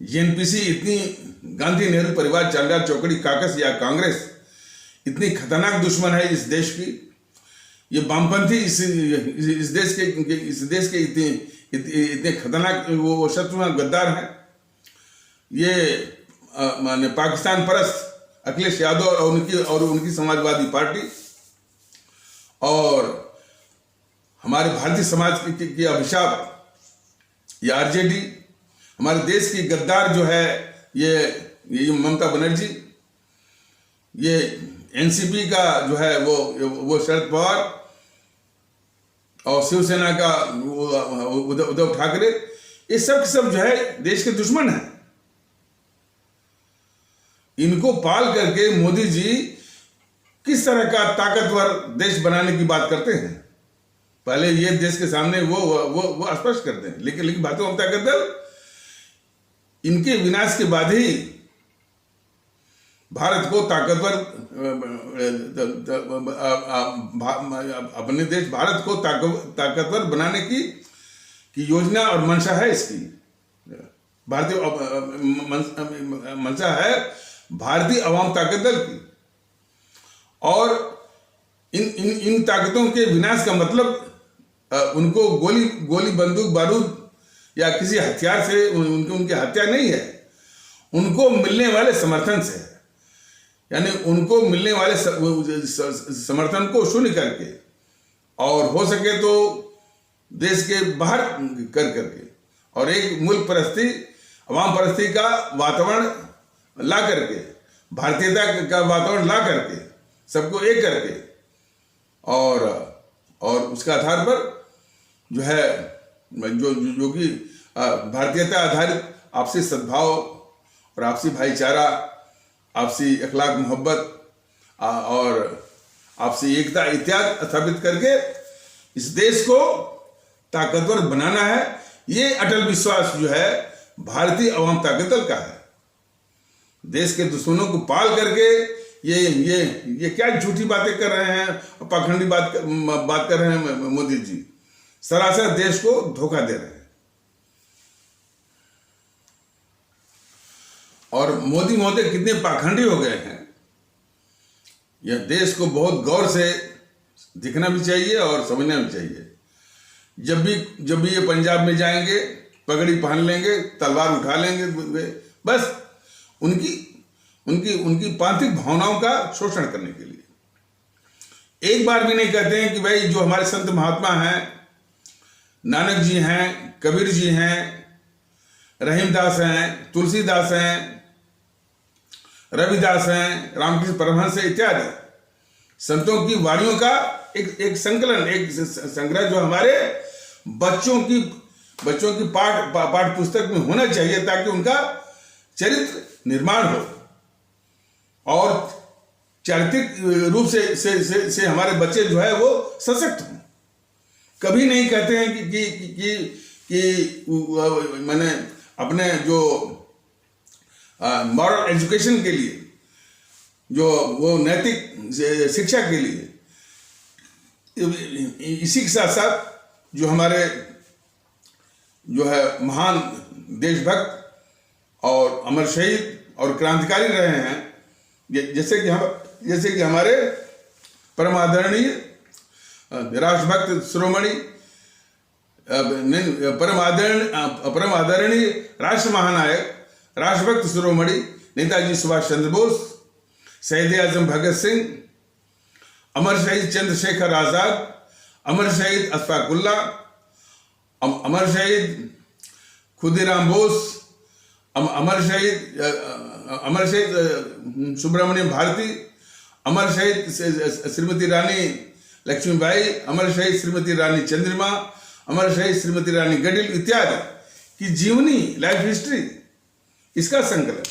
जेएनपीसी इतनी, गांधी नेहरू परिवार, चांडाल चौकड़ी काकस या कांग्रेस इतनी खतरनाक दुश्मन है इस देश की। ये वामपंथी इस देश के इतने खतरनाक वो शत्रु गद्दार हैं। ये माने पाकिस्तान परस्त अखिलेश यादव और उनकी समाजवादी पार्टी और हमारे भारतीय समाज की अभिशाप ये आरजेडी, हमारे देश की गद्दार जो है ये ममता बनर्जी, ये एनसीपी का जो है वो शरद पवार और शिवसेना का उद्धव ठाकरे, ये सब जो है देश के दुश्मन हैं। इनको पाल करके मोदी जी किस तरह का ताकतवर देश बनाने की बात करते हैं, पहले ये देश के सामने वो स्पष्ट करते हैं। लेकिन भारतीय जनता दल इनके विनाश के बाद ही भारत को ताकतवर, अपने देश भारत को ताकतवर बनाने की योजना और मंशा है इसकी। भारतीय मंशा है भारतीय अवाम ताकत दल की। और इन ताकतों के विनाश का मतलब उनको गोली बंदूक बारूद या किसी हथियार से उनकी हत्या नहीं है, उनको मिलने वाले समर्थन से है। यानी उनको मिलने वाले समर्थन को शून्य करके और हो सके तो देश के बाहर करके और एक मुल्क परस्ती, अवाम परस्ती का वातावरण ला करके, भारतीयता का वातावरण ला करके, सबको एक करके और उसके आधार पर जो है जो कि भारतीयता आधारित आपसी सद्भाव और आपसी भाईचारा, आपसी अखलाक मोहब्बत और आपसी एकता इत्यादि स्थापित करके इस देश को ताकतवर बनाना है। ये अटल विश्वास जो है भारतीय अवाम ताकत दल का है। देश के दुश्मनों को पाल करके ये क्या झूठी बातें कर रहे हैं, पाखंडी बात कर रहे हैं मोदी जी, सरासर देश को धोखा दे रहे हैं। और मोदी महोदय कितने पाखंडी हो गए हैं, यह देश को बहुत गौर से दिखना भी चाहिए और समझना भी चाहिए। जब भी ये पंजाब में जाएंगे पगड़ी पहन लेंगे, तलवार उठा लेंगे, बस उनकी पांथिक भावनाओं का शोषण करने के लिए। एक बार भी नहीं कहते हैं कि भाई जो हमारे संत महात्मा हैं, नानक जी हैं, कबीर जी हैं, रहीमदास हैं, तुलसीदास हैं, रविदास हैं, रामकृष्ण परमहंस इत्यादि संतों की वाणियों का एक संकलन, एक संग्रह जो हमारे बच्चों की पाठ पुस्तक में होना चाहिए, ताकि उनका चरित्र निर्माण हो और चारित्रिक रूप से हमारे बच्चे जो है वो सशक्त हों। कभी नहीं कहते हैं कि मैंने अपने जो मॉरल एजुकेशन के लिए, जो वो नैतिक शिक्षा के लिए, इसी के साथ साथ जो हमारे जो है महान देशभक्त और अमर शहीद और क्रांतिकारी रहे हैं। जैसे कि हमारे परम आदरणीय राष्ट्रभक्त शिरोमणि परम आदरणीय राष्ट्र महानायक राष्ट्रभक्त शिरोमणि नेताजी सुभाष चंद्र बोस, शहीद आजम भगत सिंह, अमर शहीद चंद्रशेखर आजाद, अमर शहीद अशफाक उल्लाह, अमर शहीद खुदीराम बोस, अमर शहीद सुब्रमण्यम भारती, अमर शहीद श्रीमती रानी लक्ष्मीबाई, अमर शहीद श्रीमती रानी चंद्रिमा, अमर शहीद श्रीमती रानी गडिल इत्यादि की जीवनी, लाइफ हिस्ट्री, इसका संकलन,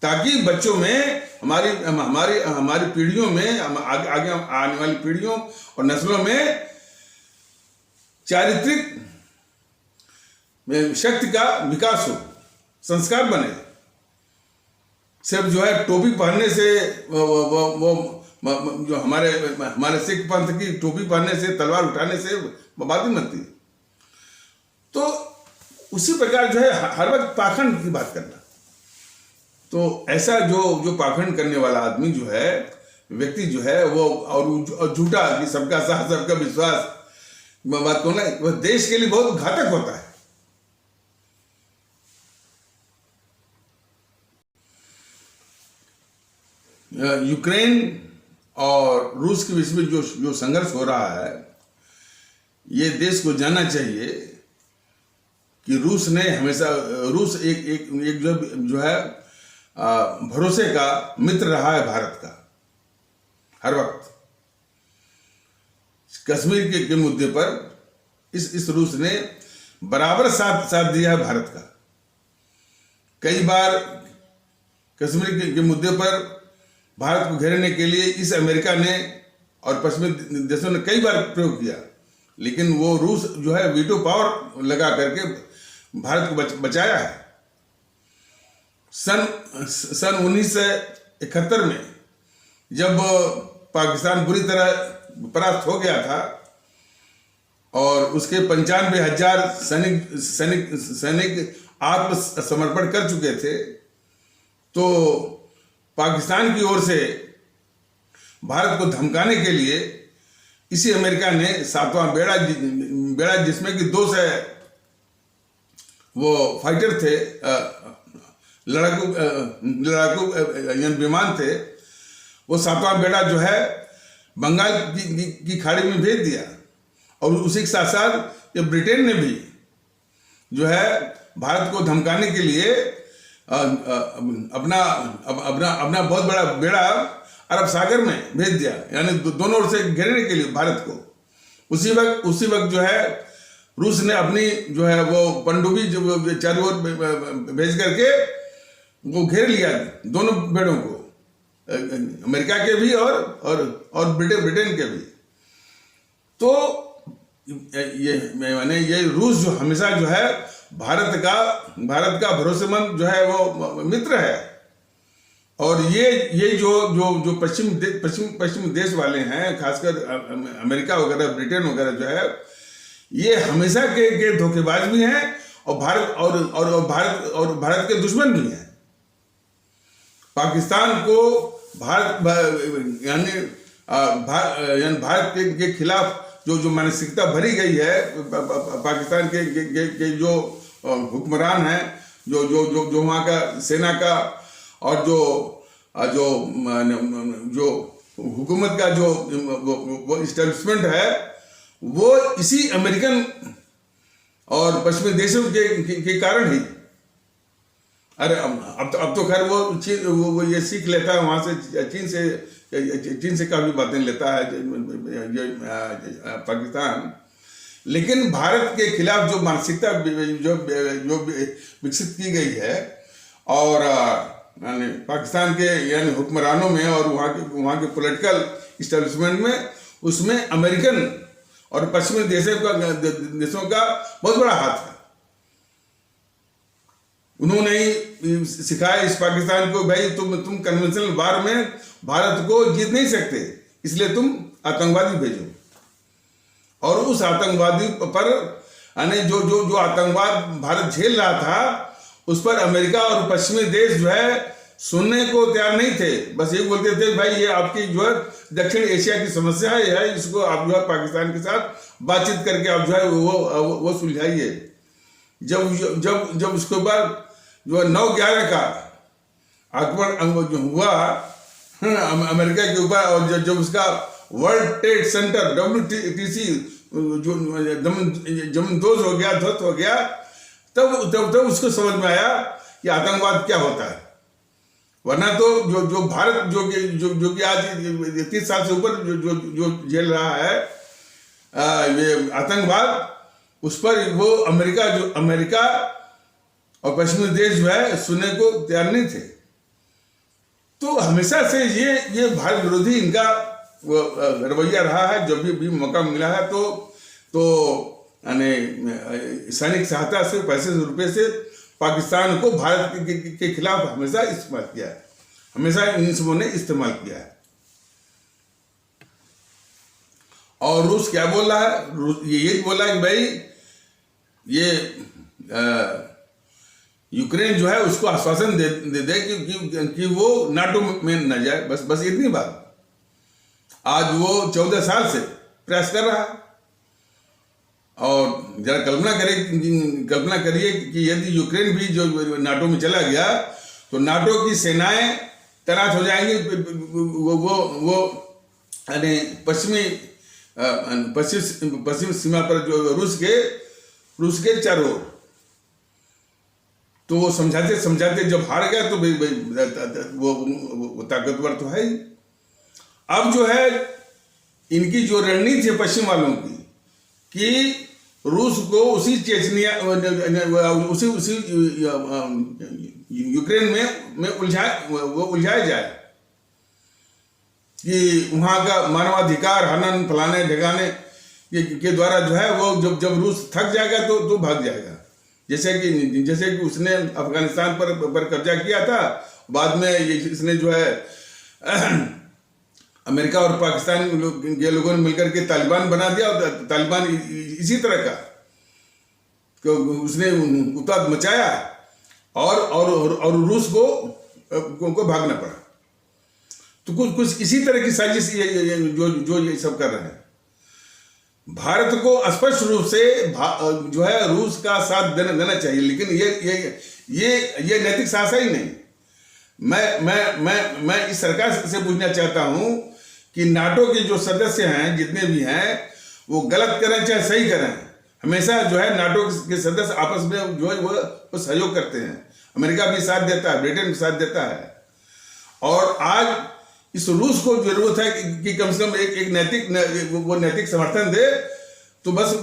ताकि बच्चों में हमारी पीढ़ियों में आगे आने वाली पीढ़ियों और नस्लों में चारित्रिक शक्ति का विकास हो, संस्कार बने। सिर्फ जो है टोपी पहनने से वो जो हमारे सिख पंथ की टोपी पहनने से, तलवार उठाने से बात ही बनती। तो उसी प्रकार जो है हर वक्त पाखंड की बात करना, तो ऐसा जो पाखंड करने वाला आदमी जो है, व्यक्ति जो है वो, और झूठा कि सबका साथ सबका विश्वास बात को ना, वह देश के लिए बहुत घातक होता है। यूक्रेन और रूस के बीच में जो संघर्ष हो रहा है, ये देश को जानना चाहिए कि रूस एक जो है भरोसे का मित्र रहा है भारत का हर वक्त। कश्मीर के मुद्दे पर इस रूस ने बराबर साथ दिया है भारत का। कई बार कश्मीर के मुद्दे पर भारत को घेरने के लिए इस अमेरिका ने और पश्चिमी देशों ने कई बार प्रयोग किया, लेकिन वो रूस जो है वीटो पावर लगा करके भारत को बचाया है। सन 1971 में जब पाकिस्तान बुरी तरह परास्त हो गया था और उसके 95,000 सैनिक आत्मसमर्पण कर चुके थे, तो पाकिस्तान की ओर से भारत को धमकाने के लिए इसी अमेरिका ने 7वां बेड़ा जिसमें कि 200 वो फाइटर थे, लड़ाकू विमान थे, वो 7वां बेड़ा जो है बंगाल की खाड़ी में भेज दिया। और उसी के साथ साथ ये ब्रिटेन ने भी जो है भारत को धमकाने के लिए अपना बहुत बड़ा बेड़ा अरब सागर में भेज दिया, यानी दोनों ओर से घेरने के लिए भारत को। उसी वक्त जो है रूस ने अपनी जो है वो पनडुब्बी जो चारों ओर भेज करके वो घेर लिया दोनों बेड़ों को, अमेरिका के भी और ब्रिटेन के भी। तो ये रूस जो हमेशा जो है भारत का भरोसेमंद जो है वो मित्र है। और ये जो पश्चिमी देश वाले हैं, खासकर अमेरिका वगैरह, ब्रिटेन वगैरह जो है, ये हमेशा के धोखेबाज भी हैं और भारत के दुश्मन भी हैं। पाकिस्तान को यानी भारत के खिलाफ जो मानसिकता भरी गई है, पाकिस्तान के जो हुक्मरान हैं, जो वहाँ का सेना का और जो हुकूमत का वो इस्टेब्लिशमेंट है, वो इसी अमेरिकन और पश्चिमी देशों के कारण ही। अरे अब तो खैर वो ये सीख लेता है वहाँ से, चीन से काफ़ी बातें लेता है पाकिस्तान। लेकिन भारत के खिलाफ जो मानसिकता जो विकसित की गई है, और यानी पाकिस्तान के यानी हुक्मरानों में और वहाँ के पॉलिटिकल इस्टेब्लिशमेंट में, उसमें अमेरिकन और पश्चिमी देशों का बहुत बड़ा हाथ है। उन्होंने ही सिखाया इस पाकिस्तान को, भाई तुम कन्वेंशनल वार में भारत को जीत नहीं सकते, इसलिए तुम आतंकवादी भेजो। और उस आतंकवादी पर यानी जो जो जो आतंकवाद भारत झेल रहा था उस पर अमेरिका और पश्चिमी देश जो है सुनने को तैयार नहीं थे। बस ये बोलते थे भाई ये आपकी जो है दक्षिण एशिया की समस्या है, इसको आप जो है पाकिस्तान के साथ बातचीत करके आप जो है वो सुलझाइए। जब जब जब उसके बाद जो 9/11 का आक्रमण जो हुआ अमेरिका के ऊपर, और जब उसका वर्ल्ड ट्रेड सेंटर WTC जो जमींदोज हो गया, ध्वस्त हो गया, तब उसको समझ में आया कि आतंकवाद क्या होता है। वरना तो जो भारत जो कि आज 30 साल से ऊपर जो झेल रहा है ये आतंकवाद, उस पर वो अमेरिका और पश्चिमी देश जो है सुनने को तैयार नहीं थे। तो हमेशा से ये भारत विरोधी इनका रवैया रहा है। जब भी मौका मिला है तो यानी सैनिक सहायता से, पैसे से, रुपये से पाकिस्तान को भारत के खिलाफ हमेशा इस्तेमाल किया है, हमेशा इन सबों ने इस्तेमाल किया है। और रूस क्या बोल रहा है? रूस ये बोला है कि भाई ये यूक्रेन जो है उसको आश्वासन दे कि वो नाटो में न जाए। बस इतनी बात। आज वो 14 साल से प्रयास कर रहा है। और जरा कल्पना करिए कि यदि यूक्रेन भी जो नाटो में चला गया तो नाटो की सेनाएं तैनात हो जाएंगी वो यानी पश्चिम सीमा पर जो रूस के चारों ओर। तो वो समझाते जब हार गया तो वो ताकतवर तो है ही। अब जो है इनकी जो रणनीति है पश्चिम वालों की कि रूस को उसी चेचनिया उसी यूक्रेन में उलझाया जाए कि वहां का मानवाधिकार हनन फलाने ढिकाने के द्वारा जो है वो जब रूस थक जाएगा तो भाग जाएगा। जैसे कि उसने अफगानिस्तान पर कब्जा किया था, बाद में इसने जो है अमेरिका और पाकिस्तान के लोगों ने मिलकर के तालिबान बना दिया। और तालिबान इसी तरह का उसने उत्पात मचाया और रूस को भागना पड़ा। तो कुछ इसी तरह की साजिश जो ये सब कर रहे हैं। भारत को स्पष्ट रूप से जो है रूस का साथ देना चाहिए, लेकिन ये नैतिक साहस ही नहीं। मैं इस सरकार से पूछना चाहता हूं कि नाटो के जो सदस्य हैं जितने भी हैं वो गलत करें चाहे सही करें, हमेशा जो है नाटो के सदस्य आपस में जो है वो सहयोग करते हैं। अमेरिका भी साथ देता है, ब्रिटेन भी साथ देता है। और आज इस रूस को जरूरत है कि कम से कम एक नैतिक समर्थन दे। तो बस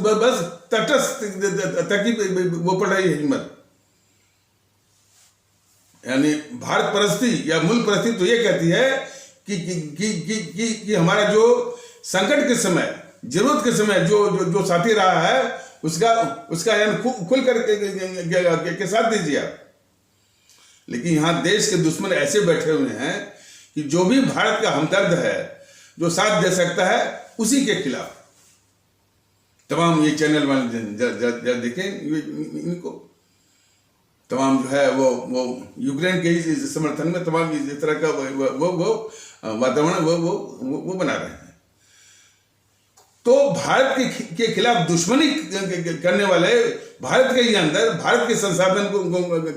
तटस्थ तक ही वो पड़ रही है हिम्मत। यानी भारत परस्ती या मुल्क परस्ती तो ये कहती है कि हमारा जो संकट के समय, जरूरत के समय जो साथी रहा है उसका यानी खुल कर के साथ दीजिए आप। लेकिन यहां देश के दुश्मन ऐसे बैठे हुए हैं कि जो भी भारत का हमदर्द है, जो साथ दे सकता है, उसी के खिलाफ तमाम ये चैनल वाले देखें इनको, तमाम जो है वो यूक्रेन के ही समर्थन में तमाम इस तरह का वो वातावरण वो बना रहे हैं। तो भारत के खिलाफ दुश्मनी करने वाले, भारत के ही अंदर भारत के संसाधन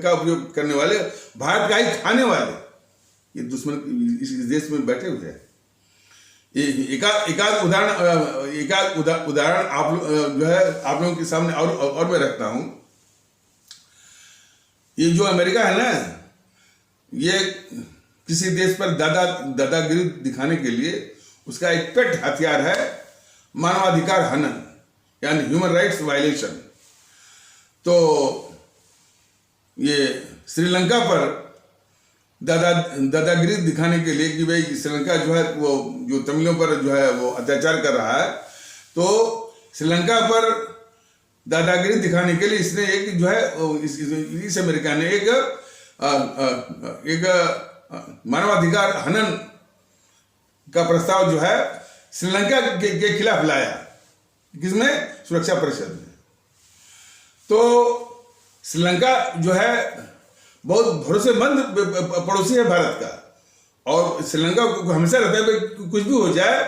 का उपयोग करने वाले, भारत का ही खाने वाले ये दुश्मन इस देश में बैठे हुए हैं। एकाध उदाहरण आप जो है आप लोगों के सामने और मैं रखता हूं। ये जो अमेरिका है ना, ये किसी देश पर दादागिरी दिखाने के लिए उसका एक पेट हथियार है मानवाधिकार हनन, यानी ह्यूमन राइट्स वायलेशन। तो ये श्रीलंका पर दादागिरी दिखाने के लिए कि भाई श्रीलंका जो है वो जो तमिलों पर जो है वो अत्याचार कर रहा है, तो श्रीलंका पर दादागिरी दिखाने के लिए इसने एक जो है इस अमेरिका ने एक मानवाधिकार हनन का प्रस्ताव जो है श्रीलंका के खिलाफ लाया। किसमें? सुरक्षा परिषद में। तो श्रीलंका जो है बहुत भरोसेमंद पड़ोसी है भारत का, और श्रीलंका को हमेशा रहता है कि कुछ भी हो जाए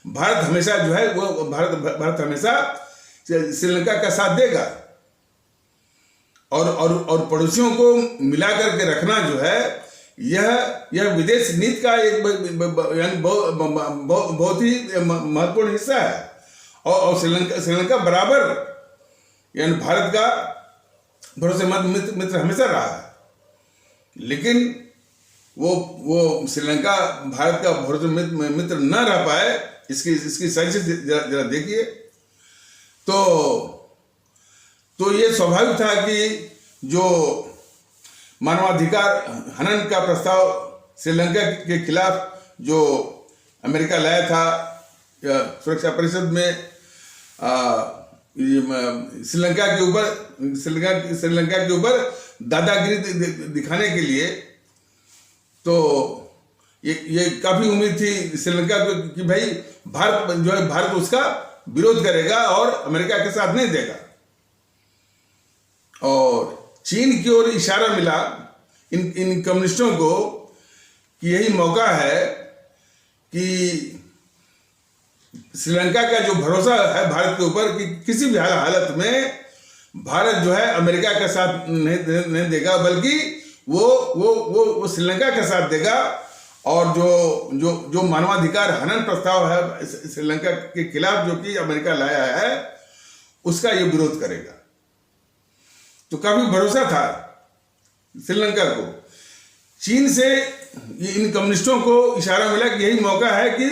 भारत हमेशा जो है वो भारत हमेशा श्रीलंका का साथ देगा। और पड़ोसियों को मिला करके रखना जो है यह विदेश नीति का एक बहुत ही महत्वपूर्ण हिस्सा है। और श्रीलंका बराबर यानी भारत का भरोसेमंद मित्र हमेशा रहा है, लेकिन वो श्रीलंका भारत का भरोसेमंद मित्र न रह पाए, इसकी साजिश जरा देखिए। तो ये स्वाभाविक था कि जो मानवाधिकार हनन का प्रस्ताव श्रीलंका के खिलाफ जो अमेरिका लाया था सुरक्षा परिषद में, श्रीलंका के ऊपर दादागिरी दिखाने के लिए, तो ये काफी उम्मीद थी श्रीलंका को कि भाई भारत उसका विरोध करेगा और अमेरिका के साथ नहीं देगा। और चीन की ओर इशारा मिला इन कम्युनिस्टों को कि यही मौका है कि श्रीलंका का जो भरोसा है भारत के ऊपर कि किसी भी हालत में भारत जो है अमेरिका का साथ नहीं देगा, बल्कि वो श्रीलंका का साथ देगा, और जो मानवाधिकार हनन प्रस्ताव है श्रीलंका के खिलाफ जो कि अमेरिका लाया है उसका ये विरोध करेगा। तो काफी भरोसा था श्रीलंका को। चीन से इन कम्युनिस्टों को इशारा मिला कि यही मौका है कि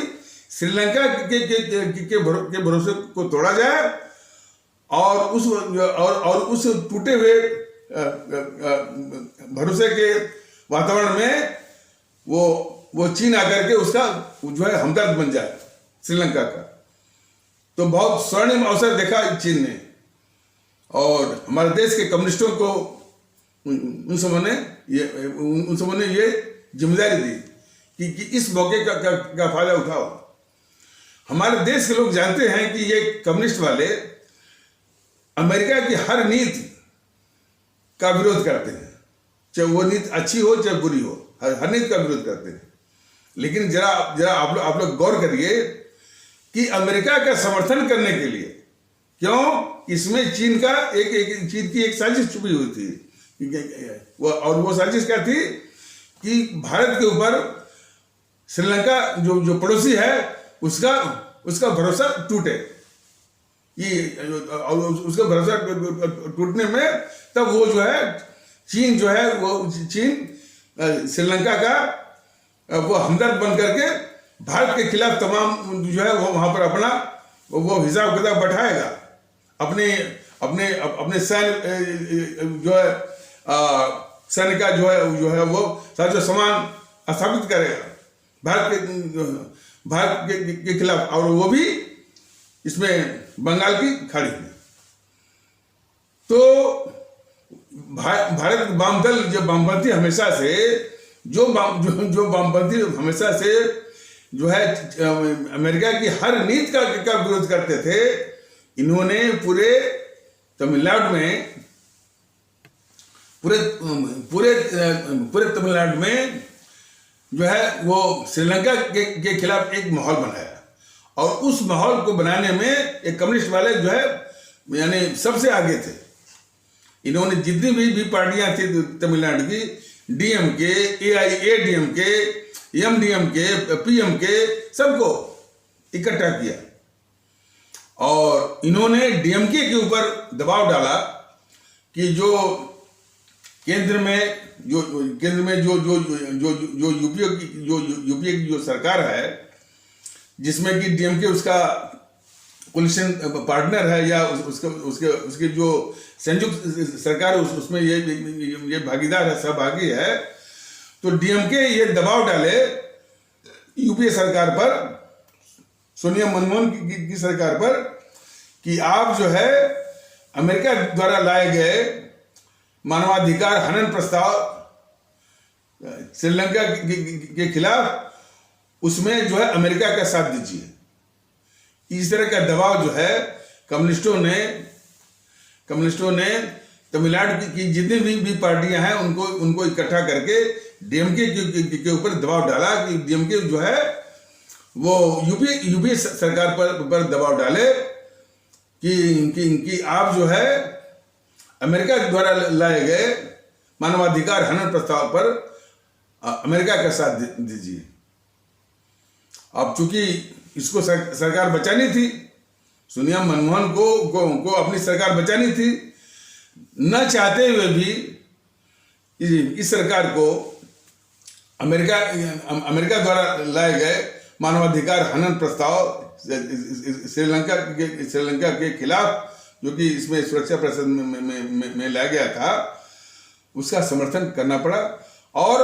श्रीलंका के भरोसे को तोड़ा जाए और उस टूटे हुए भरोसे के वातावरण में वो चीन आकर के उसका जो है हमदर्द बन जाए श्रीलंका का। तो बहुत स्वर्णिम अवसर देखा चीन ने, और हमारे देश के कम्युनिस्टों को उन समूह ने ये जिम्मेदारी दी कि इस मौके का फायदा उठाओ। हमारे देश के लोग जानते हैं कि ये कम्युनिस्ट वाले अमेरिका की हर नीति का विरोध करते हैं, चाहे वो नीति अच्छी हो चाहे बुरी हो, हर नीति का विरोध करते हैं। लेकिन जरा आप लोग गौर करिए कि अमेरिका का समर्थन करने के लिए, क्यों, इसमें चीन की एक साजिश छुपी हुई थी। वो साजिश क्या थी कि भारत के ऊपर श्रीलंका जो पड़ोसी है उसका भरोसा टूटे। उसका भरोसा टूटने में तब वो जो है चीन श्रीलंका का वो हमदर्द बन करके भारत के खिलाफ तमाम जो है वो वहां पर अपना वो हिसाब किताब बैठाएगा, अपने सैन्य जो है सैन्य का जो है वो साजो सामान स्थापित करेगा भारत के खिलाफ, और वो भी इसमें बंगाल की खाड़ी में। तो भारत वामदल जो वामपंथी हमेशा से जो वामपंथी हमेशा से जो है अमेरिका की हर नीति का विरोध करते थे, इन्होंने पूरे तमिलनाडु में जो है वो श्रीलंका के खिलाफ एक माहौल बनाया, और उस माहौल को बनाने में एक कम्युनिस्ट वाले जो है यानी सबसे आगे थे। इन्होंने जितनी भी पार्टियां थी तमिलनाडु की, डीएमके, एआईएडीएमके, एमडीएमके, पीएमके, सबको इकट्ठा किया, और इन्होंने डीएमके के ऊपर दबाव डाला कि जो केंद्र में जो यूपीए की जो सरकार है, जिसमें कि डीएमके उसका कोलिशन पार्टनर है या उसके जो संयुक्त सरकार उसमें ये भागीदार है, सहभागी है। तो डीएमके ये दबाव डाले यूपीए सरकार पर, सोनिया मनमोहन की सरकार पर, कि आप जो है अमेरिका द्वारा लाए गए मानवाधिकार हनन प्रस्ताव श्रीलंका के खिलाफ, उसमें जो है अमेरिका का साथ दीजिए। इस तरह का दबाव जो है कम्युनिस्टों ने कम्युनिस्टों ने तमिलनाडु की जितनी भी पार्टियां हैं उनको इकट्ठा करके डीएमके के ऊपर दबाव डाला कि डीएमके जो है वो यूपी सरकार पर दबाव डाले कि आप जो है अमेरिका द्वारा लाए गए मानवाधिकार हनन प्रस्ताव पर अमेरिका का साथ दीजिए। अब चूंकि इसको सरकार बचानी थी, सोनिया मनमोहन को अपनी सरकार बचानी थी, न चाहते हुए भी इस सरकार को अमेरिका द्वारा लाए गए मानवाधिकार हनन प्रस्ताव श्रीलंका के खिलाफ जो कि इसमें सुरक्षा परिषद में लाया गया था, उसका समर्थन करना पड़ा। और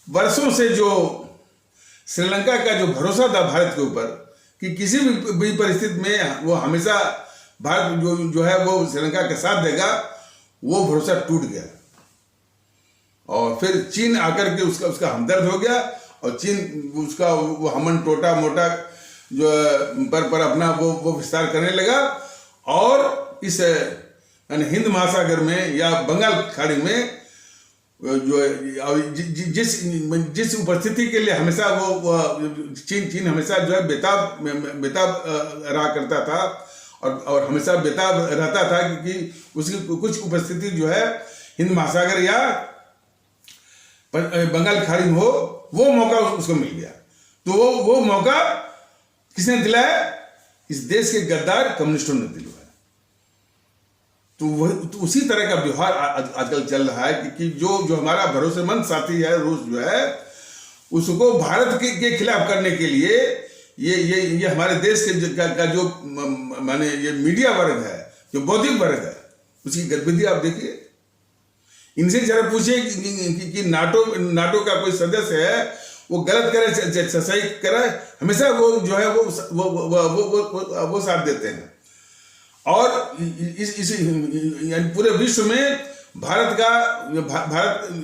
वर्षों से जो श्रीलंका का जो भरोसा था भारत के ऊपर कि किसी भी परिस्थिति में वो हमेशा भारत जो है वो श्रीलंका का साथ देगा, वो भरोसा टूट गया। और फिर चीन आकर के उसका हमदर्द हो गया और चीन उसका वो हमन टोटा मोटा जो पर अपना वो विस्तार करने लगा। और इस हिंद महासागर में या बंगाल खाड़ी में जो जिस उपस्थिति के लिए हमेशा वो चीन हमेशा जो है बेताब रहा करता था और हमेशा बेताब रहता था क्योंकि उसकी कुछ उपस्थिति जो है हिंद महासागर या बंगाल खाड़ी में हो, वो मौका उसको मिल गया। तो वो मौका किसने दिलाया? इस देश के गद्दार कम्युनिस्टों ने दिलवाया। तो उसी तरह का व्यवहार आजकल चल रहा है कि जो हमारा भरोसेमंद साथी है रूस जो है, उसको भारत के खिलाफ करने के लिए ये हमारे देश का जो माने ये मीडिया वर्ग है, जो बौद्धिक वर्ग है, उसकी गतिविधि आप देखिए। इनसे जरा पूछिए कि नाटो का कोई सदस्य है, वो गलत करे सही करे, हमेशा वो जो है वो साथ देते हैं। और इस यानी पूरे विश्व में भारत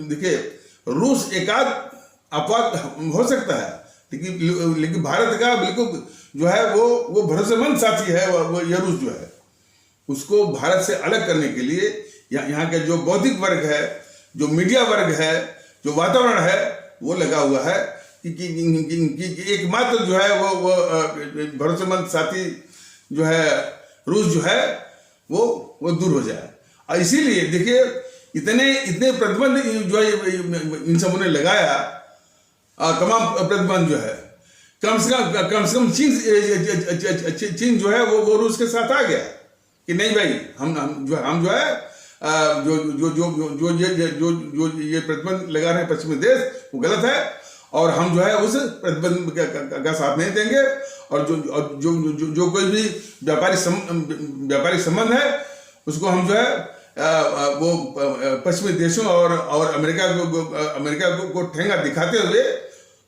देखिए, रूस एकाध अपवाद हो सकता है, लेकिन भारत का बिल्कुल जो है वो भरोसेमंद साथी है वो ये रूस जो है। उसको भारत से अलग करने के लिए यहाँ के जो बौद्धिक वर्ग है, जो मीडिया वर्ग है, जो वातावरण है, वो लगा हुआ है कि एकमात्र जो है वो भरोसेमंद साथी जो है रूस जो है वो दूर हो जाए। और इसीलिए देखिए इतने प्रतिबंध जो है इन सबों ने लगाया, तमाम प्रतिबंध जो है, कम से कम चीन जो है वो रूस के साथ आ गया कि नहीं भाई, हम जो है जो ये प्रतिबंध लगा रहे हैं पश्चिमी देश, वो गलत है और हम जो है उस प्रतिबंध का साथ नहीं देंगे। और जो कोई भी व्यापारिक संबंध है, उसको हम जो है वो पश्चिमी देशों और अमेरिका को ठेंगा दिखाते हुए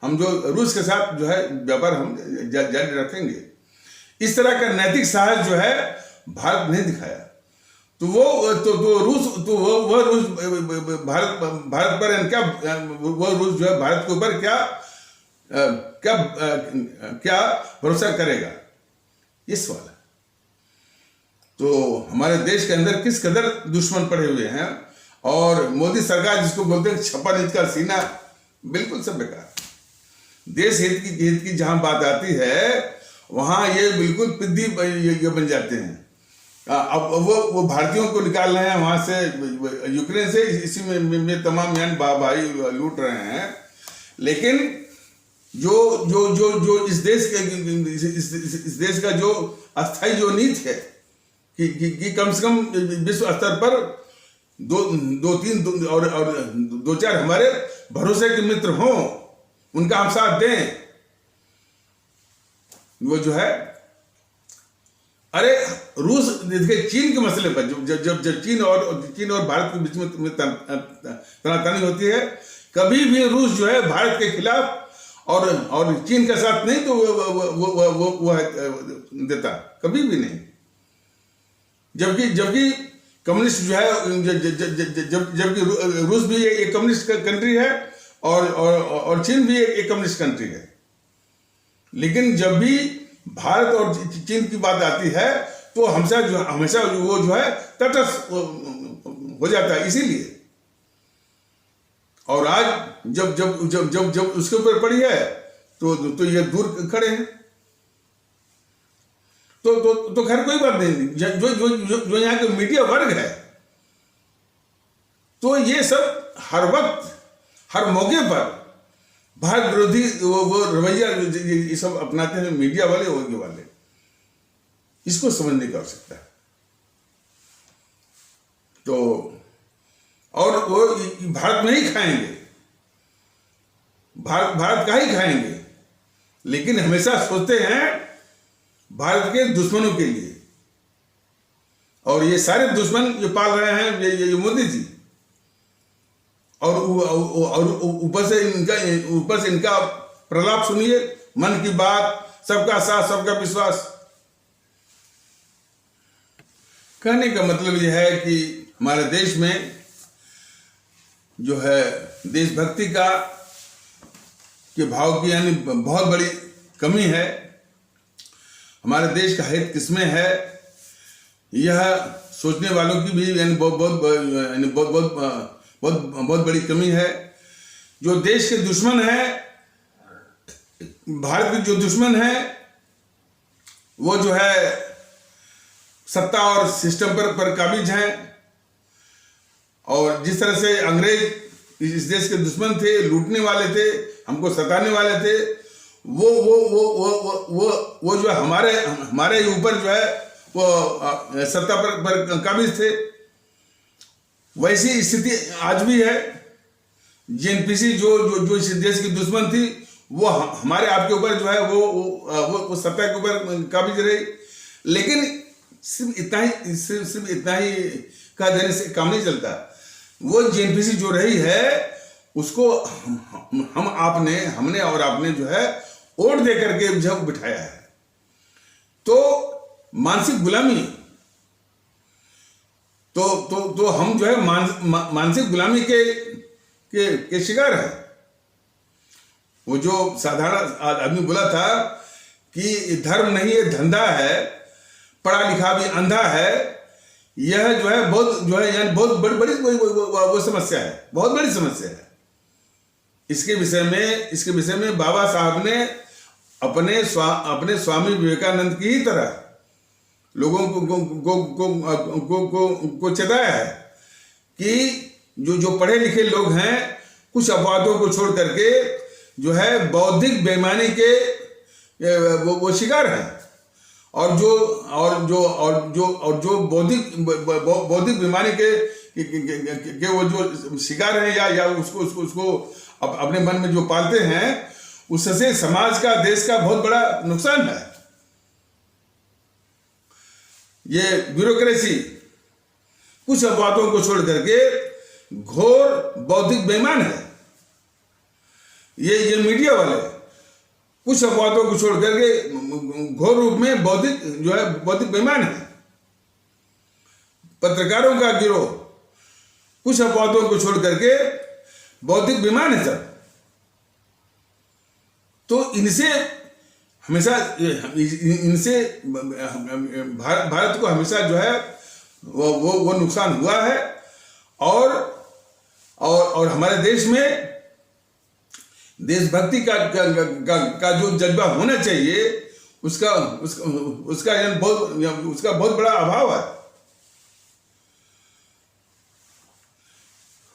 हम जो रूस के साथ जो है व्यापार हम जारी रखेंगे। इस तरह का नैतिक साहस जो है भारत नहीं दिखाया। तो रूस भारत पर क्या, वो रूस जो है भारत के ऊपर क्या भरोसा करेगा, ये सवाल है। तो हमारे देश के अंदर किस कदर दुश्मन पड़े हुए हैं, और मोदी सरकार जिसको बोलते हैं छप्पा नीच का सीना, बिल्कुल सब बेकार। देश हित की जहां बात आती है, वहां ये बिल्कुल पिद्दी बन जाते हैं। अब वो भारतीयों को निकाल रहे हैं वहां से, यूक्रेन से, इसी में तमाम भाई लूट रहे हैं। लेकिन जो इस देश का जो अस्थायी जो नीति है कि कम से कम विश्व स्तर पर दो चार हमारे भरोसे के मित्र हों, उनका हम साथ दें, वो जो है, अरे रूस देखिए चीन के मसले पर जब चीन और भारत के बीच में तनातनी होती है, कभी भी रूस जो है भारत के खिलाफ और चीन का साथ नहीं तो वो देता, कभी भी नहीं। जबकि कम्युनिस्ट जो है, जबकि रूस भी एक कम्युनिस्ट कंट्री है और चीन भी एक कम्युनिस्ट कंट्री है। लेकिन जब भी भारत और चीन की बात आती है, तो हमेशा वो जो है तटस्थ हो जाता है। इसीलिए और आज जब जब जब जब जब उसके ऊपर पड़ी है तो ये दूर खड़े हैं। तो खैर कोई बात नहीं। जो यहाँ के मीडिया वर्ग है, तो ये सब हर वक्त हर मौके पर भारत विरोधी वो रवैया ये सब अपनाते हैं मीडिया वाले होने वाले। इसको समझने की आवश्यकता है। तो और वो भारत में ही खाएंगे, भारत का ही खाएंगे, लेकिन हमेशा सोचते हैं भारत के दुश्मनों के लिए। और ये सारे दुश्मन जो पाल रहे हैं ये मोदी जी, और ऊपर से इनका प्रलाप सुनिए, मन की बात, सबका साथ सबका विश्वास। कहने का मतलब यह है कि हमारे देश में जो है देशभक्ति के भाव की यानी बहुत बड़ी कमी है। हमारे देश का हित किसमें है, यह सोचने वालों की भी यानी बहुत बड़ी कमी है। जो देश के दुश्मन है, भारत के जो दुश्मन है, वो जो है सत्ता और सिस्टम पर काबिज हैं। और जिस तरह से अंग्रेज इस देश के दुश्मन थे, लूटने वाले थे, हमको सताने वाले थे, वो जो हमारे ऊपर जो है वो सत्ता पर काबिज थे। वैसी स्थिति आज भी है। जेएनपीसी जो इस देश की दुश्मन थी, वो हमारे आपके ऊपर जो है वो सत्ता के ऊपर काबिज रही। लेकिन सिर्फ इतना ही कह देने से काम नहीं चलता। वो जेएनपीसी जो रही है उसको हमने और आपने जो है वोट दे करके जब बिठाया है। तो मानसिक गुलामी तो हम जो है मानसिक गुलामी के शिकार हैं। वो जो साधारण आदमी बोला था कि धर्म नहीं है धंधा है, पढ़ा लिखा भी अंधा है, यह जो है बहुत बड़ी वो समस्या है, बहुत बड़ी समस्या है। इसके विषय में बाबा साहब ने अपने स्वामी विवेकानंद की ही तरह लोगों को चेताया है कि जो पढ़े लिखे लोग हैं, कुछ अपवादों को छोड़ करके जो है बौद्धिक बेईमानी के वो शिकार हैं। और जो बौद्धिक बीमारी के वो जो शिकार हैं या उसको अपने मन में जो पालते हैं, उससे समाज का, देश का बहुत बड़ा नुकसान है। ये ब्यूरोक्रेसी कुछ अपवादों को छोड़ करके घोर बौद्धिक बेईमान है। ये मीडिया वाले कुछ अपवादों को छोड़ करके घोर रूप में बौद्धिक बेईमान है। पत्रकारों का गिरोह कुछ अपवादों को छोड़ करके बौद्धिक बेईमान है सब। तो इनसे भारत को हमेशा जो है वो नुकसान हुआ है। और हमारे देश में देशभक्ति का जो जज्बा होना चाहिए, उसका बहुत बड़ा अभाव है।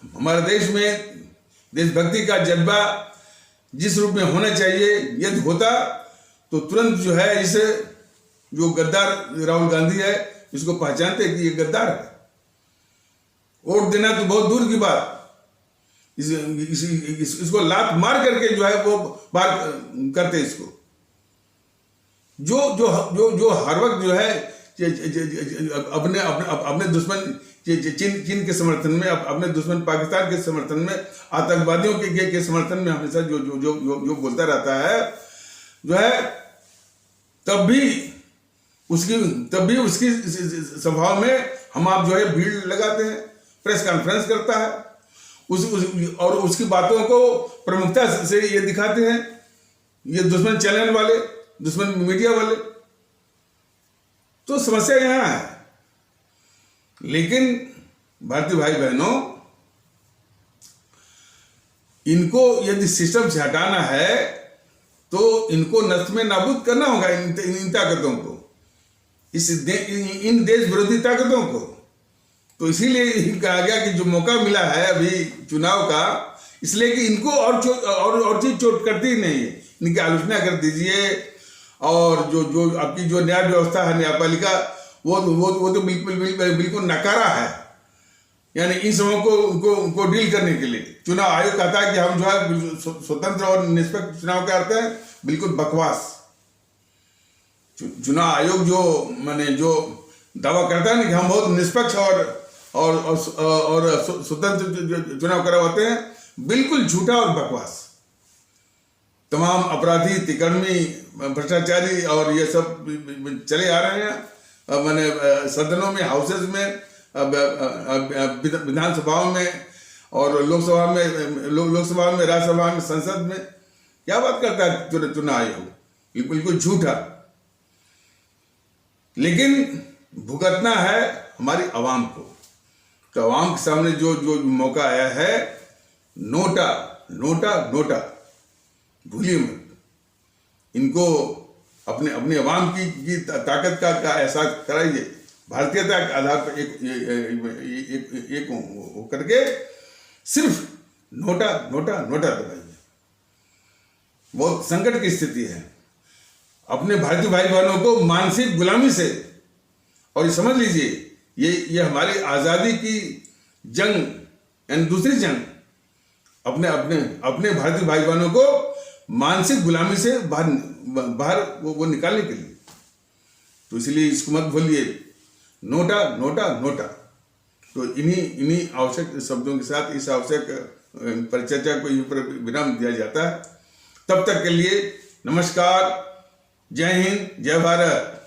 हमारे देश में देशभक्ति का जज्बा जिस रूप में होना चाहिए, यदि होता तो तुरंत जो है इस जो गद्दार राहुल गांधी है, इसको पहचानते कि ये गद्दार है। वोट देना तो बहुत दूर की बात, इसको लात मार करके जो है वो बाहर करते इसको। जो हर वक्त जो है अपने दुश्मन चीन के समर्थन में, अपने दुश्मन पाकिस्तान के समर्थन में, आतंकवादियों के समर्थन में हमेशा जो बोलता रहता है, जो है तब भी उसकी सभाओं में हम आप जो है भीड़ लगाते हैं, प्रेस कॉन्फ्रेंस करता है, और उसकी बातों को प्रमुखता से ये दिखाते हैं, ये दुश्मन चैनल वाले, दुश्मन मीडिया वाले। तो समस्या यहाँ है। लेकिन भारतीय भाई बहनों, इनको यदि सिस्टम से हटाना है तो इनको नष्ट में नाबूद करना होगा, इन ताकतों को, इन देश विरोधी ताकतों को। तो इसीलिए कहा गया कि जो मौका मिला है अभी चुनाव का, इसलिए कि इनको और चीज चोट करती ही नहीं है, इनकी आलोचना कर दीजिए। और जो आपकी जो न्याय व्यवस्था है, न्यायपालिका, वो तो बिल्कुल नकारा है। यानी इन सबों को डील करने के लिए चुनाव आयोग कहता है कि हम जो है स्वतंत्र और निष्पक्ष चुनाव करते हैं, बिल्कुल बकवास। चुनाव आयोग जो दावा करता है ना कि हम बहुत निष्पक्ष और स्वतंत्र चुनाव करवाते हैं, बिल्कुल झूठा और बकवास। तमाम अपराधी, तिकड़मी, भ्रष्टाचारी और ये सब चले आ रहे हैं मैंने सदनों में, हाउसेज में, विधानसभाओं में और लोकसभा में, राज्यसभा में, संसद में। क्या बात करता है चुनाव आयोग? बिल्कुल झूठा। लेकिन भुगतना है हमारी आवाम को। तो आवाम के सामने जो मौका आया है, नोटा नोटा नोटा, भूलिए मत। इनको अपने आवाम की ताकत का एहसास कराइए। भारतीयता के आधार पर एक करके सिर्फ नोटा नोटा नोटा दबाइए। बहुत संकट की स्थिति है। अपने भारतीय भाई बहनों को मानसिक गुलामी से, और ये समझ लीजिए ये हमारी आजादी की जंग, यानी दूसरी जंग, अपने भारतीय भाई बहनों को मानसिक गुलामी से बाहर वो निकालने के लिए। तो इसलिए इसको मत भूलिए, नोटा नोटा नोटा। तो इन्हीं आवश्यक शब्दों के साथ इस आवश्यक परिचर्चा को यहीं पर विराम दिया जाता है। तब तक के लिए नमस्कार, जय हिंद, जय भारत।